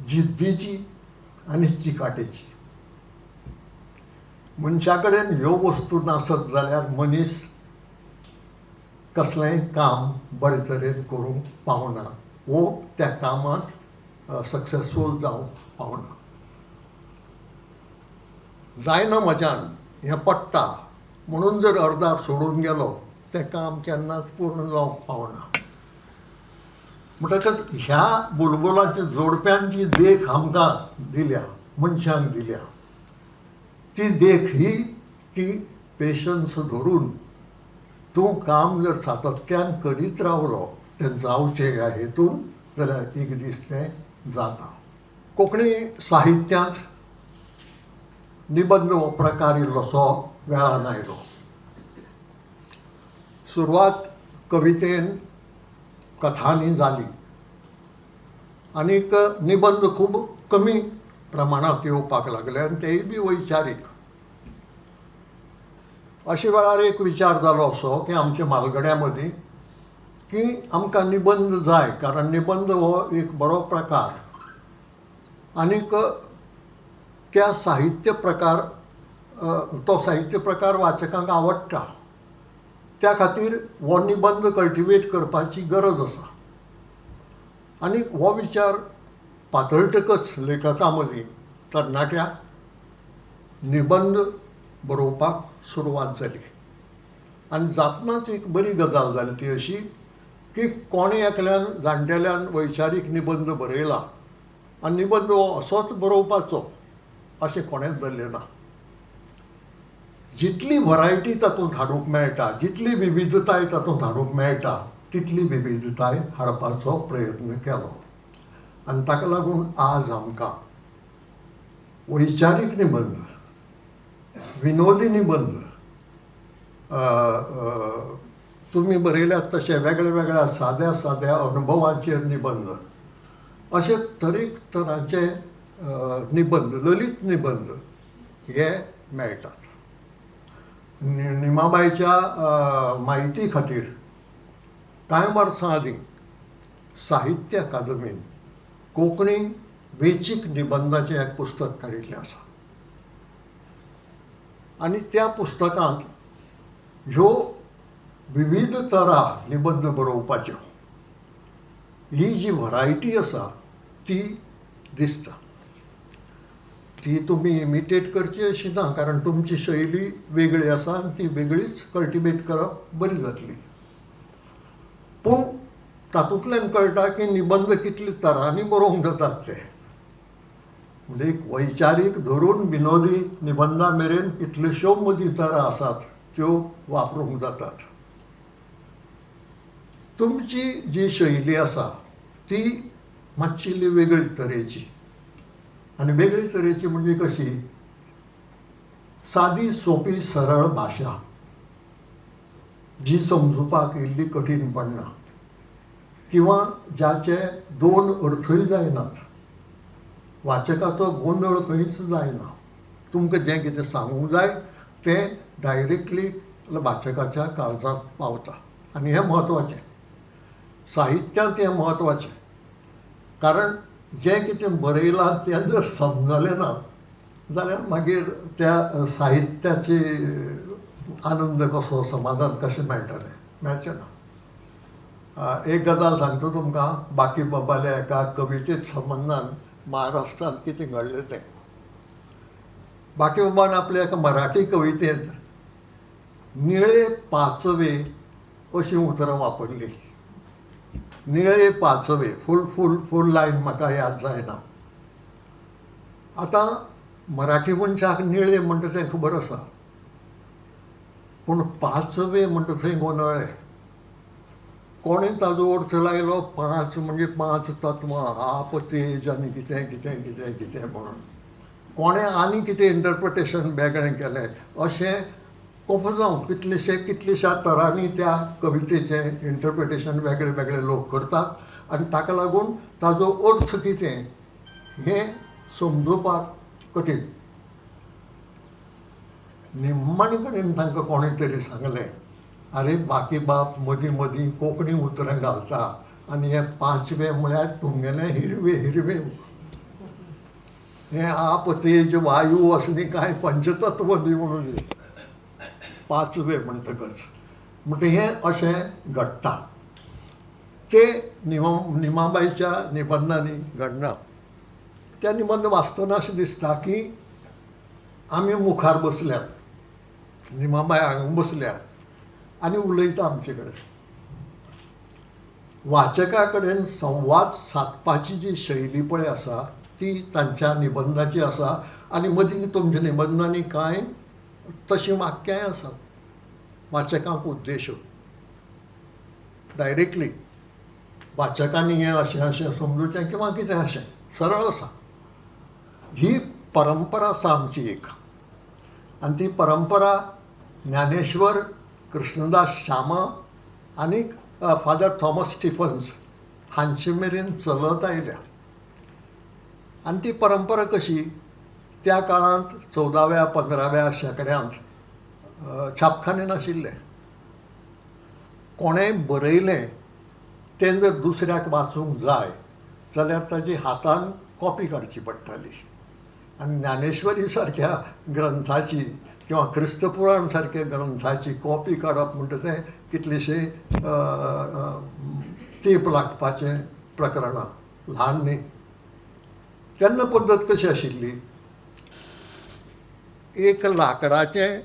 जिद्दीची आनी चिकाटेची. मनशा कडेन ह्यो वस्तू नासत जाल्यार मनीस कसलेंय काम बरे तरेन करूंक पावना वो त्या कामांत सक्सेसफूल जावंक पावना. जायना म्हज्यान हें पडटा म्हणून जर अर्दार सोडून गेलो तें काम केन्नाच पूर्ण जावंक पावना. म्हणटकच ह्या बुलबुलाच्या जोडप्यान जी देख आमकां दिल्या, मनशांक दिल्या, ती देख ही की पेशन्स धरून तूं काम जर सातत्यान करीत रावलो तें जावचें ह्या हेतून जाल्यार एक दीस तें जाता. कोंकणी साहित्यांत निबंध हो प्रकार इल्लोसो वेळान आयलो. सुरवात कवितेन कथांनी जाली आनीक निबंध खूब कमी प्रमाणांत येवपाक लागले आनी तेय बी वैचारीक. अशे वेळार एक विचार जालो असो की आमच्या म्हालगड्यां मदीं की आमकां निबंध जाय, कारण निबंध हो एक बरो प्रकार आनीक त्या साहित्य प्रकार तो साहित्य प्रकार वाचकांक आवडटा. त्या खातीर हो निबंध कल्टिवेट करपाची गरज आसा. आनी हो विचार पातळटकच लेखकां मदीं तरणाट्याक निबंध बरोवपाक सुरवात जाली. आनी जातनाच एक बरी गजाल जाली ती अशी की कोणे एकल्यान जाणटेल्यान वैचारीक निबंध बरयला आनी निबंध हो असोच बरोवपाचो अशें कोणेंच धरलें ना. जितली वरायटी तातूंत हाडूंक मेळटा, जितली विविधताय तातूंत हाडूंक मेळटा, तितली विविधताय हाडपाचो प्रयत्न केलो. आनी ताका लागून आज आमकां वैचारीक निबंध, विनोदी निबंध, तुमी बरयल्यात तशे वेगळ्या वेगळ्या साद्या साद्या अनुभवांचेर निबंध, अशे तरेक तरांचे निबंध, ललीत निबंध हे मेळटात. निमाबाईच्या म्हायती खातीर कांय वर्सां आदीं साहित्य अकादमीन कोंकणी वेंचीक निबंधाचें एक पुस्तक काडिल्लें आसा. आनी त्या पुस्तकांत ह्यो विविध तरा निबंध बरोवपाच्यो ही जी वरायटी आसा ती दिसता. ती तुमी इमिटेट करची अशी ना, कारण तुमची शैली वेगळी आसा आनी ती वेगळीच कल्टिवेट करप बरी जातली. पूण तातूंतल्यान कळटा की निबंध कितले तरांनी बरोवंक जातात ते. म्हणजे एक वैचारीक धरून विनोदी निबंधां मेरेन कितल्योश्यो मदीं तरा आसात त्यो वापरूंक जातात. तुमची जी शैली आसा ती मातशी वेगळी तरेची. आनी वेगळी तरेची म्हणजे कशी, सादी सोपी सरळ भाशा जी समजुपाक इल्ली कठीण पडना किंवा जाचे दोन अर्थय जायनात, वाचकाचो गोंदळ खंयच जायना. तुमकां जें कितें सांगूंक जाय तें डायरेक्टली वाचकाच्या काळजांत पावता. आनी हें म्हत्वाचें, साहित्यांत हें म्हत्वाचें. कारण जें कितें बरयलां तें जर समजलें ना जाल्यार मागीर त्या साहित्याची आनंद कसो समाधान कशें मेळटलें मेळचें ना. एक गजाल सांगता तुमकां, बाकी बाबाल्या एका कविते संबंदान महाराष्ट्रांत कितें घडलें तें. बाकी बाबान आपल्या एका मराठी कवितेंत निळे पाचवे अशी उतरां वापरली. निळे पाचवे, फूल लायन म्हाका याद जायना. आतां मराठी मनशाक निळे म्हणटा तें खबर आसा, पूण पाचवे म्हणटा थंय गोंदळ्ळे. कोणें ताजो अर्थ लायलो 5 म्हणजे 5 तत्वां, आप तेज आनी कितें कितें कितें कितें म्हणून. कोणें आनी कितें इंटरप्रिटेशन वेगळें केलें अशें जावं कितलेशा तरांनी त्या कवितेचें इंटरप्रिटेशन वेगळे वेगळे लोक करतात, आनी ताका लागून ताजो अर्थ कितें हें समजुपाक कठीण. निम्माणे कडेन तांकां कोणें तरी सांगलें, आरे बाकी बाब मदीं मदीं कोंकणी उतरां घालता आनी हें पांचवें म्हळ्यार तुमगेलें हिरवें. हें आप तेज वायू असलीं कांय पंचतत्व न्ही म्हणून पांचवें म्हणटकच. म्हणटा हें अशें घडटा. तें निमाबाईच्या निबंधांनी घडना. त्या निबंध वाचतना अशें दिसता की आमी मुखार बसल्यात, निमाबाई हांगा बसल्या आनी उलयता आमचे कडेन. वाचका कडेन संवाद सादपाची जी शैली पळय आसा ती तांच्या निबंधाची आसा. आनी मदीं तुमच्या निबंधांनी कांय तशीं वाक्याय आसात वाचकांक उद्देशून. डायरेक्टली वाचकांनी हें अशें अशें समजुचें किंवा कितें अशें सरळ आसा. ही परंपरा आसा आमची एक, आनी ती परंपरा ज्ञानेश्वर, कृष्णदास श्यामा आनीक फादर थॉमस स्टिफन्स हांचे मेरेन चलत आयल्या. आनी ती परंपरा कशी, त्या काळांत 14व्या 15व्या शेंकड्यांत छापखाने नाशिल्ले. कोणेंय बरयलें तें जर दुसऱ्याक वाचूंक जाय जाल्यार ताची हातान कॉपी काडची पडटाली. आनी ज्ञानेश्वरी सारक्या ग्रंथाची किंवा क्रिस्तपुराण सारक्या ग्रंथाची कॉपी काडप म्हणटा तें कितलेशें तेंप लागपाचें प्रकरण ल्हान न्ही. तेन्ना पद्दत कशी आशिल्ली, एक लांकडाचें,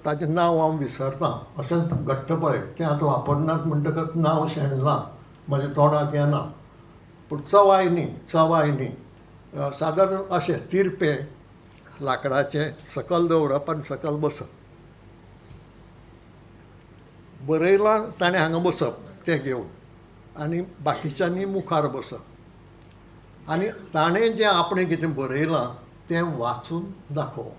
ताचें नांव हांव विसरतां, अशें घडटा पळय तें आतां वापरनात म्हणटकच नांव शेणलां म्हज्या तोंडाक येना. पूण चवायनी सादारण अशें तिरपें लांकडाचें सकयल दवरप आनी सकयल बसप. बरयलां ताणें हांगा बसप तें घेवन आनी बाकीच्यांनी मुखार बसप. आनी ताणें जें आपणें कितें बरयलां तें वाचून दाखोवप.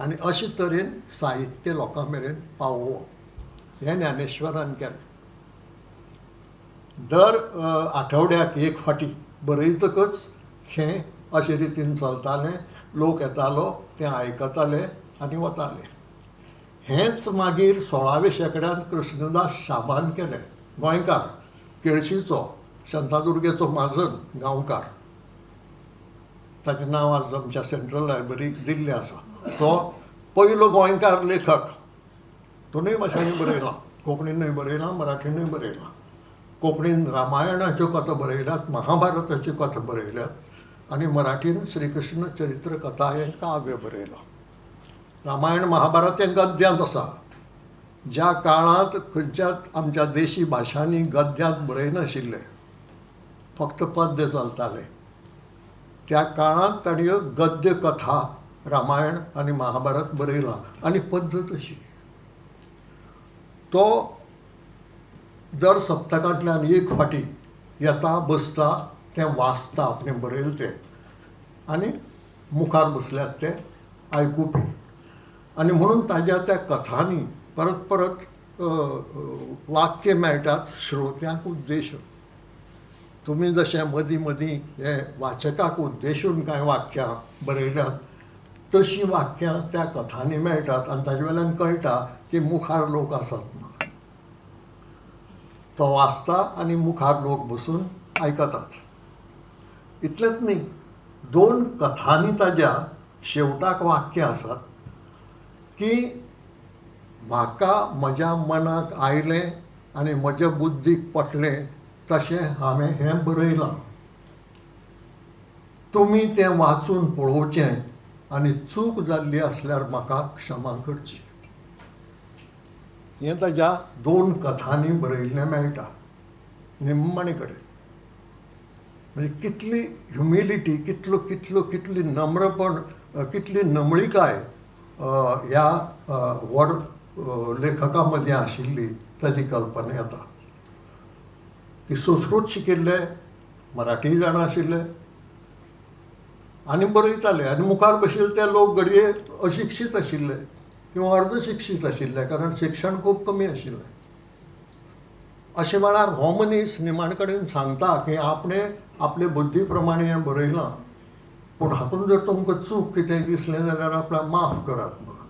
आनी अशे तरेन साहित्य लोकां मेरेन पावोवप हें ज्ञानेश्वरान केलें. दर आठवड्याक एक फावटी बरयतकच हें अशे रितीन चलतालें. लोक येतालो, तें आयकताले आनी वताले. हेंच मागीर 16व्या शेंकड्यांत कृष्णदास श्यामान केलें. गोंयकार, केळशीचो, शांतादुर्गेचो माजन गांवकार. ताचें नांव आज आमच्या सेंट्रल लायब्ररीक दिल्लें आसा. तो पयलो गोंयकार लेखक. दोनूय भाशांनी बरयलां, कोंकणीनूय बरयलां, मराठीनूय बरयलां. कोंकणीन रामायणाच्यो कथा बरयल्यात, महाभारताच्यो कथा बरयल्यात आनी मराठीन श्री कृष्ण चरित्र कथा हें काव्य बरयलां. रामायण महाभारत हें गद्यांत आसा. ज्या काळांत खंयच्याच आमच्या देशी भाशांनी गद्यांत बरयनाशिल्ले, फक्त पद्य चलताले, त्या काळांत ताणें गद्य कथा रामायण आनी महाभारत बरयलां. आनी पद्दत अशी, तो दर सप्तकांतल्यान एक फावटी येता, बसता, तें वाचता आपणें बरयलें तें आनी मुखार बसल्यात ते आयकुपी. आनी म्हणून ताज्या त्या कथांनी परत परत वाक्य मेळटात श्रोत्यांक उद्देशून. तुमी जशें मदीं मदीं हे वाचकाक उद्देशून कांय वाक्यां बरयल्यात, तशीं वाक्यां त्या कथांनी मेळटात आनी ताजे वेल्यान कळटा की मुखार लोक आसात म्हणून. तो वाचता आनी मुखार लोक बसून आयकतात. इतलेंच न्ही, 2 कथांनी ताज्या शेवटाक वाक्य आसात. की म्हाका म्हज्या मनाक आयलें आनी म्हज्या बुद्धीक पटलें तशें हांवें हें बरयलां. तुमी तें वाचून पळोवचें आनी चूक जाल्ली आसल्यार म्हाका क्षमा करची. हें ताच्या 2 कथांनी बरयल्लें मेळटा निम्मणे कडेन. म्हणजे कितली ह्युमिलिटी, कितली नम्रपण, कितली नमळीकाय ह्या व्हड लेखका मदीं आशिल्ली ताची कल्पना येता. ती संस्कृत शिकिल्ले, मराठी जाणा आशिल्ले आनी बरयताले. आनी मुखार बशिल्ले ते लोक घडये अशिक्षीत आशिल्ले किंवा अर्धशिक्षीत आशिल्ले, कारण शिक्षण खूब कमी आशिल्लें. अशे वेळार हो मनीस निमाणे कडेन सांगता की आपणें आपले बुद्धी प्रमाणे हें बरयलां, पूण हातूंत जर तुमकां चूक कितें दिसलें जाल्यार आपल्याक माफ करात म्हणून.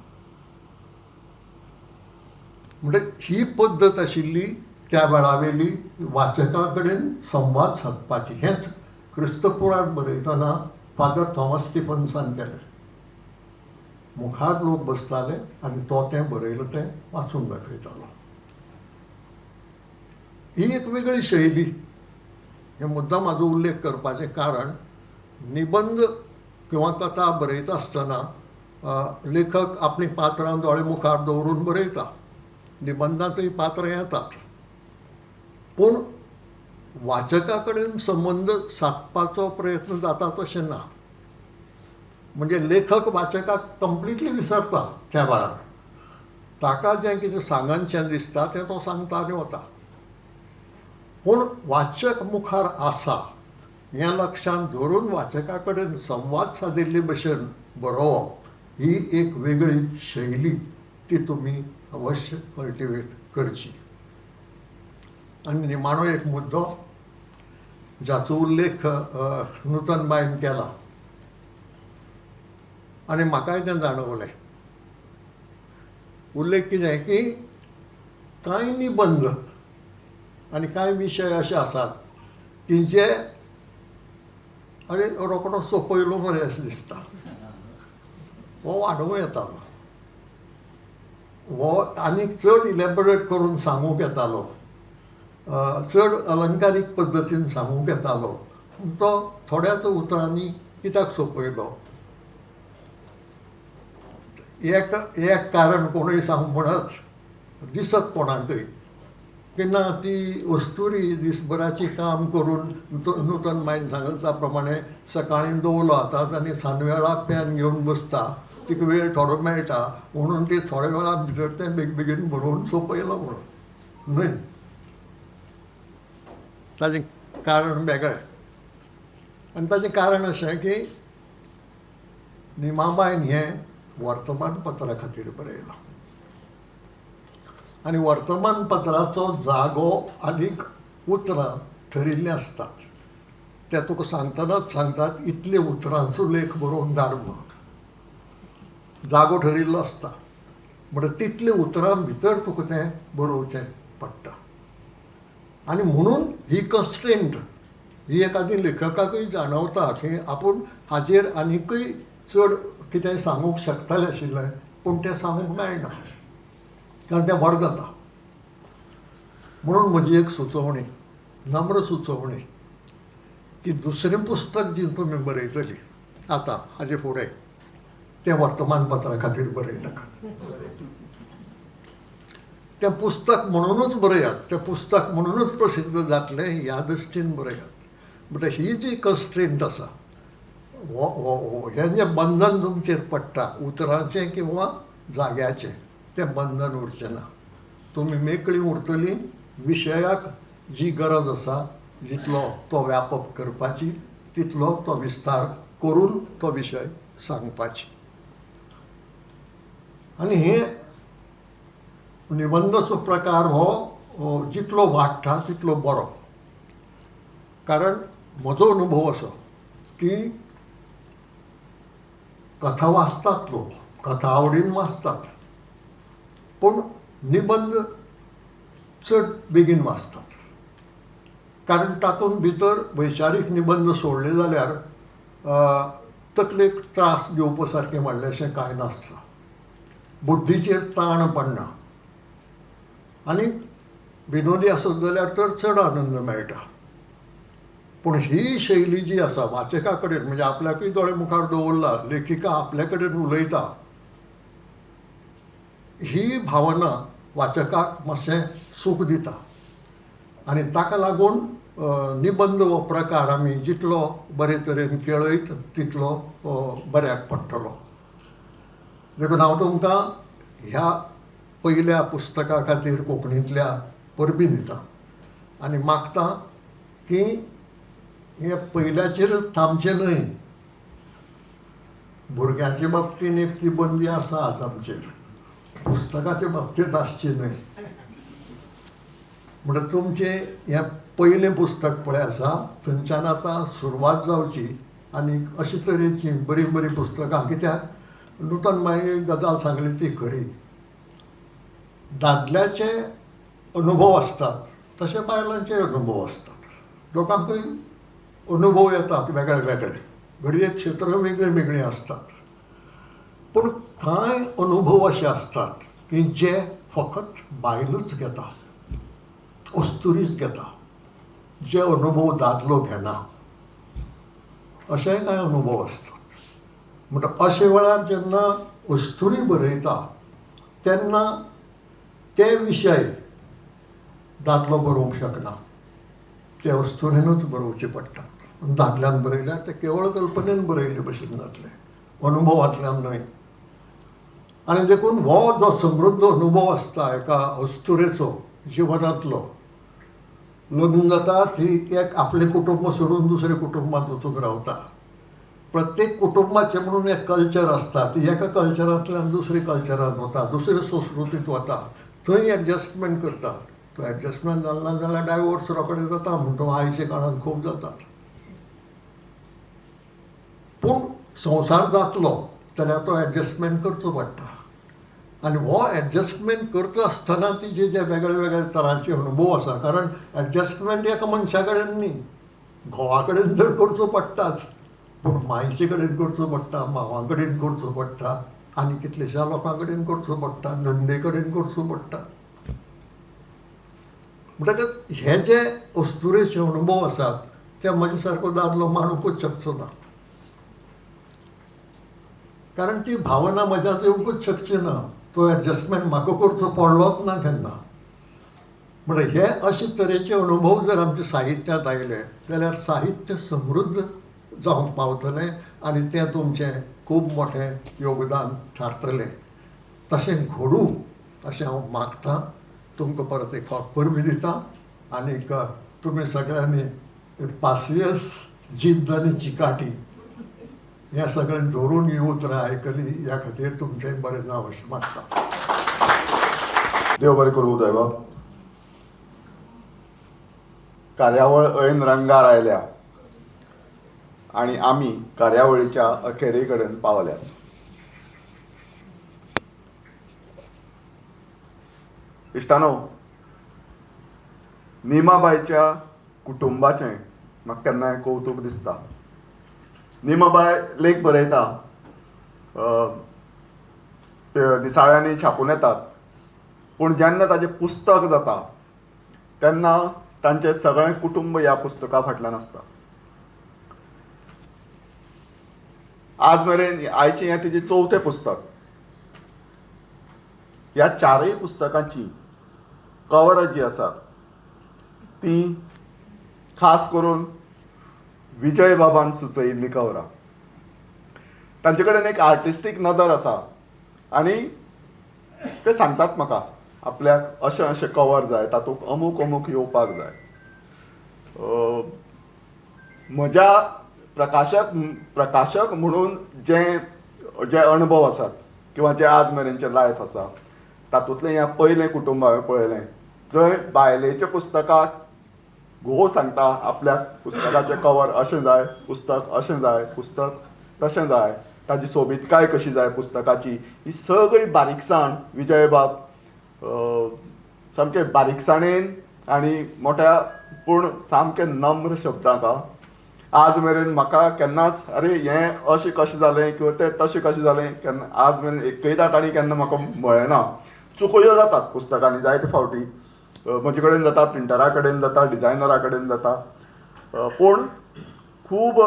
म्हणजे ही पद्दत आशिल्ली त्या वेळावेली वाचका कडेन संवाद सादपाची. हेंच क्रिस्तपुराण बरयतना फादर थॉमस स्टिफन्सान केलें. मुखार लोक बसताले आनी तो तें बरयलें तें वाचून दाखयतालो. ही एक वेगळी शैली. हे मुद्दाम म्हाजो उल्लेख करपाचें कारण निबंध किंवा कथा बरयता आसतना लेखक आपलीं पात्रां दोळे मुखार दवरून बरयता. निबंधांतय पात्रां येतात, पूण वाचका कडेन संबंद सादपाचो प्रयत्न जाता तशें ना. म्हणजे लेखक वाचकाक कंप्लिटली विसरता त्या वेळार. ताका जें कितें सांगनशें दिसता तें तो सांगता आनी वता. पूण वाचक मुखार आसा हें लक्षांत धरून वाचका कडेन संवाद सादिल्ले भशेन बरोवप ही एक वेगळी शैली. ती तुमी अवश्य कल्टिवेट करची. आनी निमाणो एक मुद्दो जाचो उल्लेख नूतनबायन केला आनी म्हाकाय तें जाणवलें. उल्लेख कितें की कांय निबंध आनी कांय विशय अशे आसात की जे अरे रोखडो सोंपयलो मरे अशें दिसता. हो वाडोवं येतालो, हो आनीक चड इलॅबोरेट करून सांगूंक येतालो, चड अलंकारीक पद्दतीन सांगूंक येतालो. तो थोड्याच उतरांनी कित्याक सोंपयलो? एक कारण कोणूय सांग म्हणत दिसत कोणाकय की ना ती अस्तुरी दिसभराची काम करून नूतनबायन सांगता प्रमाणे सकाळीं दवलो हातात आनी सांजवेळाक पेन घेवन बसता, तिका वेळ थोडो मेळटा म्हणून ती थोड्या वेळा भितर तें बेगीन बरोवन सोंपयलो म्हणून न्हय. ताजें कारण वेगळें. आनी ताजें कारण अशें की निमाबायन हें वर्तमानपत्रा खातीर बरयलां आनी वर्तमानपत्राचो जागो आनीक उतरां ठरिल्लीं आसतात. ते तुका सांगतनाच सांगतात इतले उतरांचो लेख बरोवन धाड म्हणून. जागो ठरिल्लो आसता म्हणटा तितले उतरां भितर तुका तें बरोवचें पडटा. आनी म्हणून ही कंस्ट्रेंट ही एखादी लेखकाकय जाणवता की आपूण हाजेर आनीकय चड कितेंय सांगूंक शकताले आशिल्लें, पूण तें सांगूंक मेळना कारण तें व्हड जाता. म्हणून म्हजी एक सुचोवणी, नम्र सुचोवणी की दुसरें पुस्तक जी तुमी बरयतलीं आतां हाजे फुडें तें वर्तमानपत्रा खातीर बरयनाका. तें पुस्तक म्हणूनच बरयात, तें पुस्तक म्हणूनच प्रसिद्ध जातलें ह्या दृश्टीन बरयात. म्हणटा ही जी कंस्ट्रेंट आसा, हें जें बंधन तुमचेर पडटा उतराचें किंवा जाग्याचें, तें बंधन उरचें ना. तुमी मेकळीं उरतलीं विशयाक जी गरज आसा जितलो तो व्यापक करपाची, तितलो तो विस्तार करून तो विशय सांगपाची. आनी हे निबंधाचो प्रकार हो जितलो वाडटा तितलो बरो. कारण म्हजो अनुभव असो की कथा वाचतात लोक, कथा आवडीन वाचतात, पूण निबंध चड बेगीन वाचतात. कारण तातूंत भितर वैचारीक निबंध सोडले जाल्यार तकलेक त्रास दिवपा सारकें व्हडलेंशें कांय नासता. बुद्धीचेर ताण पडना आनी विनोदी आसत जाल्यार तर चड आनंद मेळटा. पूण ही शैली जी आसा वाचका कडेन म्हणजे आपल्याकूय दोळे मुखार दवरला, लेखिका आपल्या कडेन उलयता, ही भावना वाचकाक मातशें सूख दिता. आनी ताका लागून निबंध हो प्रकार आमी जितलो बरे तरेन केळयत तितलो बऱ्याक पडटलो. देखून हांव तुमकां ह्या पयल्या पुस्तका खातीर कोंकणींतल्या परबीं दिता आनी मागतां की हे पयल्याचेर थांबचें न्हय. भुरग्यांचे बाबतींत एक ती बंदी आसात आमचेर, पुस्तकाच्या बाबतींत आसची न्हय. म्हणटच तुमचें हें पयलें पुस्तक पळय आसा थंयच्यान आतां सुरवात जावची आनी अशे तरेची बरीं बरीं पुस्तकां, कित्याक नूतन मागीर गजाल सांगली ती खरी. दादल्याचे अनुभव असतात तशे बायलांचे अनुभव असतात. दोगांकूय अनुभव येतात वेगळे वेगळे, घडये क्षेत्र वेगळीं वेगळीं असतात. पूण कांय अनुभव अशे असतात की जे फकत बायलूच घेता, अस्तुरीच घेता, जे अनुभव दादलो घेना. अशेय कांय अनुभव असतात. म्हणटा अशे वेळार जेन्ना अस्तुरी बरयता तेन्ना ते विशय दादलो बरोवंक शकना, ते अस्तुरेनूच बरोवचे पडटात. दादल्यान बरयल्यार ते केवळ कल्पनेन बरयले भशेन जातले, अनुभवांतल्यान न्हय. आनी देखून हो जो समृद्ध अनुभव आसता एका अस्तुरेचो जिवनांतलो, लग्न जाता ती एक आपलें कुटुंब सोडून दुसऱ्या कुटुंबांत वचून रावता. प्रत्येक कुटुंबाचें म्हणून एक कल्चर आसता, ती एका कल्चरांतल्यान दुसऱ्या कल्चरांत वता, दुसऱ्या संस्कृतींत वता, थंय एडजस्टमेंट करता. तो एडजस्टमेंट जालना जाल्यार डायवोर्स रोखडे जाता म्हणटा आयच्या काळांत खूब जातात. पूण संवसार जातलो जाल्यार तो एडजस्टमेंट करचो पडटा. आनी हो एडजस्टमेंट करता आसतना तिचे जे वेगळे वेगळे तरांचे अनुभव आसा, कारण एडजस्टमेंट एका मनशा कडेन न्ही, घोवा कडेन तर करचो पडटाच, पूण मायचे कडेन करचो पडटा, मांवा कडेन करचो पडटा, आनी कितलेशा लोकां कडेन करचो पडटा, नंदे कडेन करचो पडटा. म्हणटकच हे जे अस्तुरेचे अनुभव आसात ते म्हजे सारको दादलो माणूकूच शकचो ना, कारण ती भावना म्हज्यात येवंकूच शकची ना. तो एडजस्टमेंट म्हाका करचो पडलोच ना केन्ना. म्हणजे हे अशे तरेचे अनुभव जर आमच्या साहित्यांत आयले जाल्यार साहित्य समृद्ध जावंक पावतलें आनी तें तुमचें खूब मोठें योगदान थारतलें. तशें घडूं अशें हांव मागतां. तुमकां परत एक फावट परबी दिता आनीक तुमी सगळ्यांनी पासियस, जिद्द आनी चिकाटी हें सगळें धरून ही उतरां आयकली ह्या खातीर तुमचें बरें जावं अशें मागता. देव बरें करूं उदयबाब. कार्यावळ ऐन रंगार आयल्या आनी आमी कार्यावळीच्या अखेरे कडेन पावल्यात. इश्टानो, निमाबाईच्या कुटुंबाचें म्हाका केन्नाय कौतूक दिसता. निमाबाय लेख बरयता, दिसाळ्यांनी छापून येतात, पूण जेन्ना ताचें पुस्तक जाता तेन्ना तांचें सगळें कुटुंब ह्या पुस्तका फाटल्यान आसता. आज मेरेन आयचें हें तिचें 4थें पुस्तक. ह्या 4य पुस्तकांची कवरां जी आसात ती खास करून विजय बाबान सुचयिल्लीं कवरां. तांचे कडेन एक आर्टिस्टीक नदर आसा आनी ते सांगतात म्हाका आपल्याक अशें अशें कवर जाय, तातूंत अमूक अमूक येवपाक जाय. म्हज्या प्रकाशक म्हणून जे अणभव आसात किंवा जे आज मेरेनचें लायफ आसा तातूंतलें हें पयलें कुटुंब हांवें पळयलें, जंय बायलेच्या पुस्तकाक घोव सांगता आपल्याक पुस्तकाचें कवर अशें जाय, पुस्तक अशें जाय, पुस्तक तशें जाय, ताची सोबीतकाय कशी जाय पुस्तकाची, ही सगळी बारीकसाण विजयबाब सामकें बारीकसाणेन आनी मोठ्या पूण सामकें नम्र शब्दांक आज मेरेन म्हाका केन्नाच अरे हें अशें कशें जालें किंवा तें तशें कशें जालें केन्ना आज मेरेन एकयदां तांणी केन्ना म्हाका म्हळें ना. चुकोयो जातात पुस्तकांनी जायते फावटी म्हजे कडेन जाता, प्रिंटरा कडेन जाता, डिझायनरा कडेन जाता, पूण खूब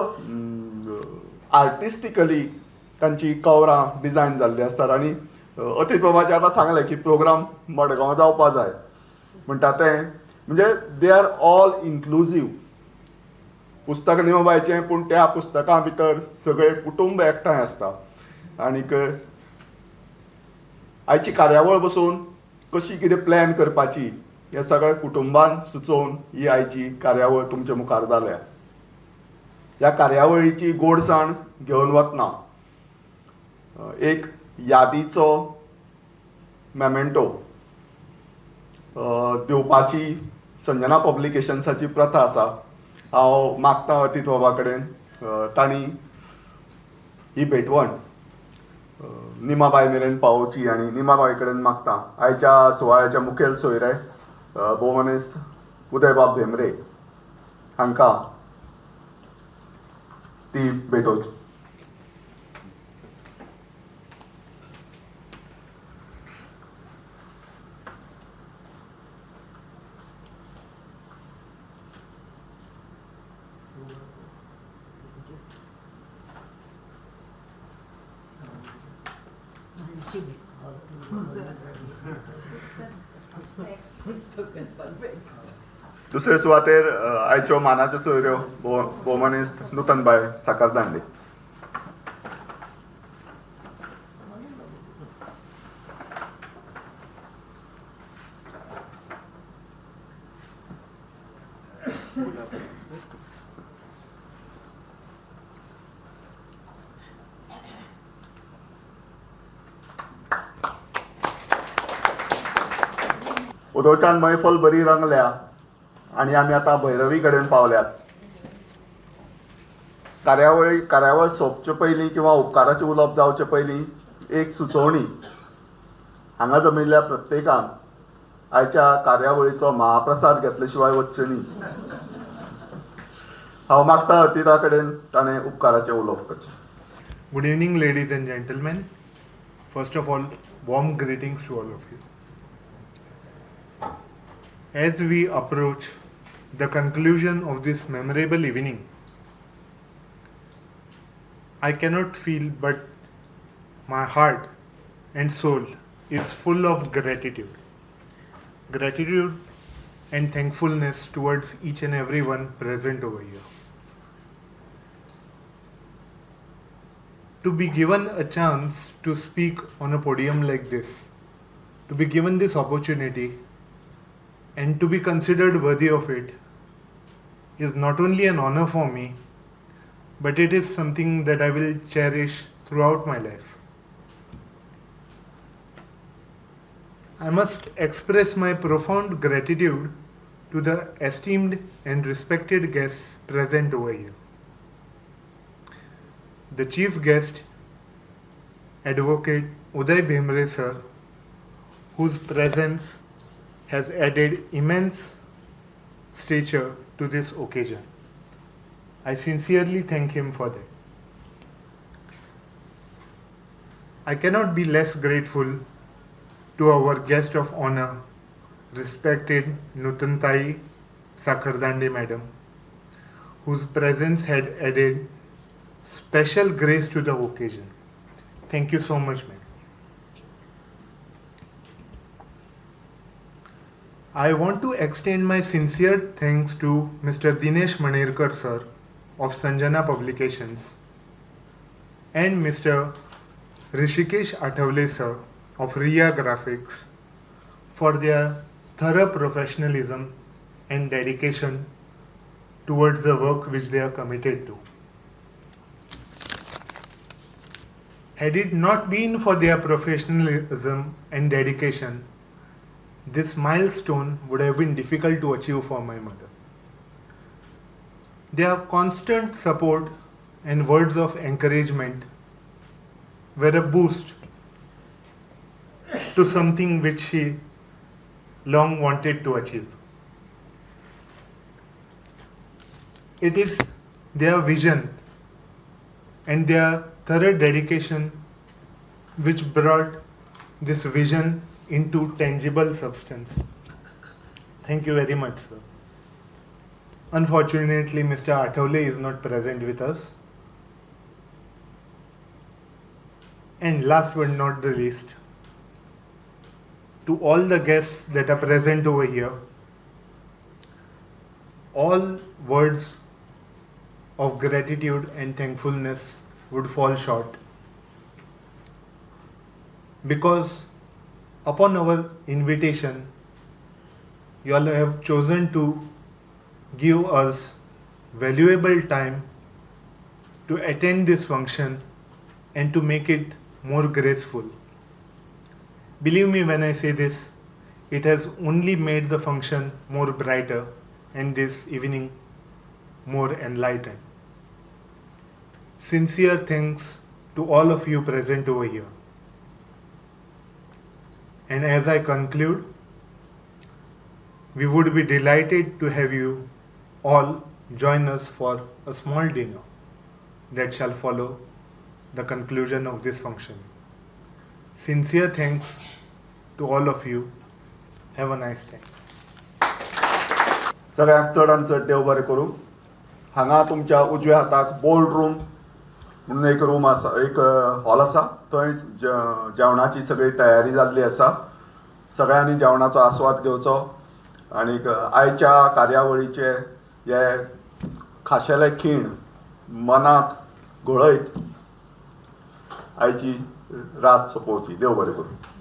आर्टिस्टिकली तांची कवरां डिझायन जाल्लीं आसतात. आनी अतीत बाबाचें आतां सांगलें की प्रोग्राम मडगांव जावपा जाय म्हणटा तें म्हणजे दे आर ऑल इन्क्लुजीव. पुस्तक निवबायचें पूण त्या पुस्तकां भितर सगळें कुटुंब एकठांय आसता. आनीक आयची कार्यावळ बसून कशी कितें प्लॅन करपाची हें सगळें कुटुंबान सुचोवन ही आयची कार्यावळ तुमच्या मुखार जाल्या. ह्या कार्यावळीची गोडसाण घेवन वतना एक यादीचो मेमेंटो दिवपाची संजना पब्लिकेशन्साची प्रथा आसा. हांव मागतां अतीत बाबा कडेन तांणी ही भेटवण निमाबाई मेरेन पावोवची आनी निमाबाई कडेन मागतां आयच्या सुवाळ्याच्या मुखेल सोयरे भोवमनीस उदयबाब भेंब्रे हांकां ती भेटोवची. दुसरे सुवातेर आयच्यो मानाच्यो सोयऱ्यो भोवमनीस नूतनबाई साकरदांडे. उदोळच्यान मैफल बरी रंगल्या आनी आमी आतां भैरवी कडेन पावल्यात. कार्यावळ सोंपचे पयलीं किंवा उपकाराचें उलोवप जावचे पयलीं एक सुचोवणी. हांगा जमिल्ल्या प्रत्येकान आयच्या कार्यावळीचो महाप्रसाद घेतले शिवाय वचचें न्ही. हांव मागतां अतिता कडेन ताणें उपकाराचें उलोवप करचें. Good evening, ladies and gentlemen. First of all, warm greetings to all of you. As we approach the conclusion of this memorable evening, I cannot feel but my heart and soul is full of gratitude. Gratitude and thankfulness towards each and every one present over here. To be given a chance to speak on a podium like this, to be given this opportunity and to be considered worthy of it is not only an honor for me, but it is something that I will cherish throughout my life. I must express my profound gratitude to the esteemed and respected guests present over here. The chief guest, Advocate Uday Bhemre sir, whose presence has added immense stature to this occasion. I sincerely thank him for that. I cannot be less grateful to our guest of honor, respected Nutantai Sakardande madam, whose presence had added special grace to the occasion. Thank you so much, ma'am. I want to extend my sincere thanks to Mr. Dinesh Manerkar sir of Sanjana Publications and Mr. Rishikesh Athavale sir of Riya Graphics for their thorough professionalism and dedication towards the work which they are committed to. Had it not been for their professionalism and dedication, this milestone would have been difficult to achieve for my mother. Their constant support and words of encouragement were a boost to something which she long wanted to achieve. It is their vision and their thorough dedication which brought this vision into tangible substance. Thank you very much, sir. Unfortunately, Mr. Athawale is not present with us. And last but not the least, to all the guests that are present over here, all words of gratitude and thankfulness would fall short, because upon our invitation, you all have chosen to give us valuable time to attend this function and to make it more graceful. Believe me when I say this, it has only made the function more brighter and this evening more enlightened. Sincere thanks to all of you present over here. And as I conclude, we would be delighted to have you all join us for a small dinner that shall follow the conclusion of this function. Sincere thanks to all of you. Have a nice day. सगळ्यांक चडांत चड देव बरें करूं. हांगा तुमच्या उजव्या हाताक board room म्हणून एक रूम आसा, एक हॉल आसा. थंय जेवणाची सगळी तयारी जाल्ली आसा. सगळ्यांनी जेवणाचो आस्वाद घेवचो आनी आयच्या कार्यावळीचे हे खाशेले खीण मनाक घोळयत आयची रात सोंपोवची. देव बरें करूं.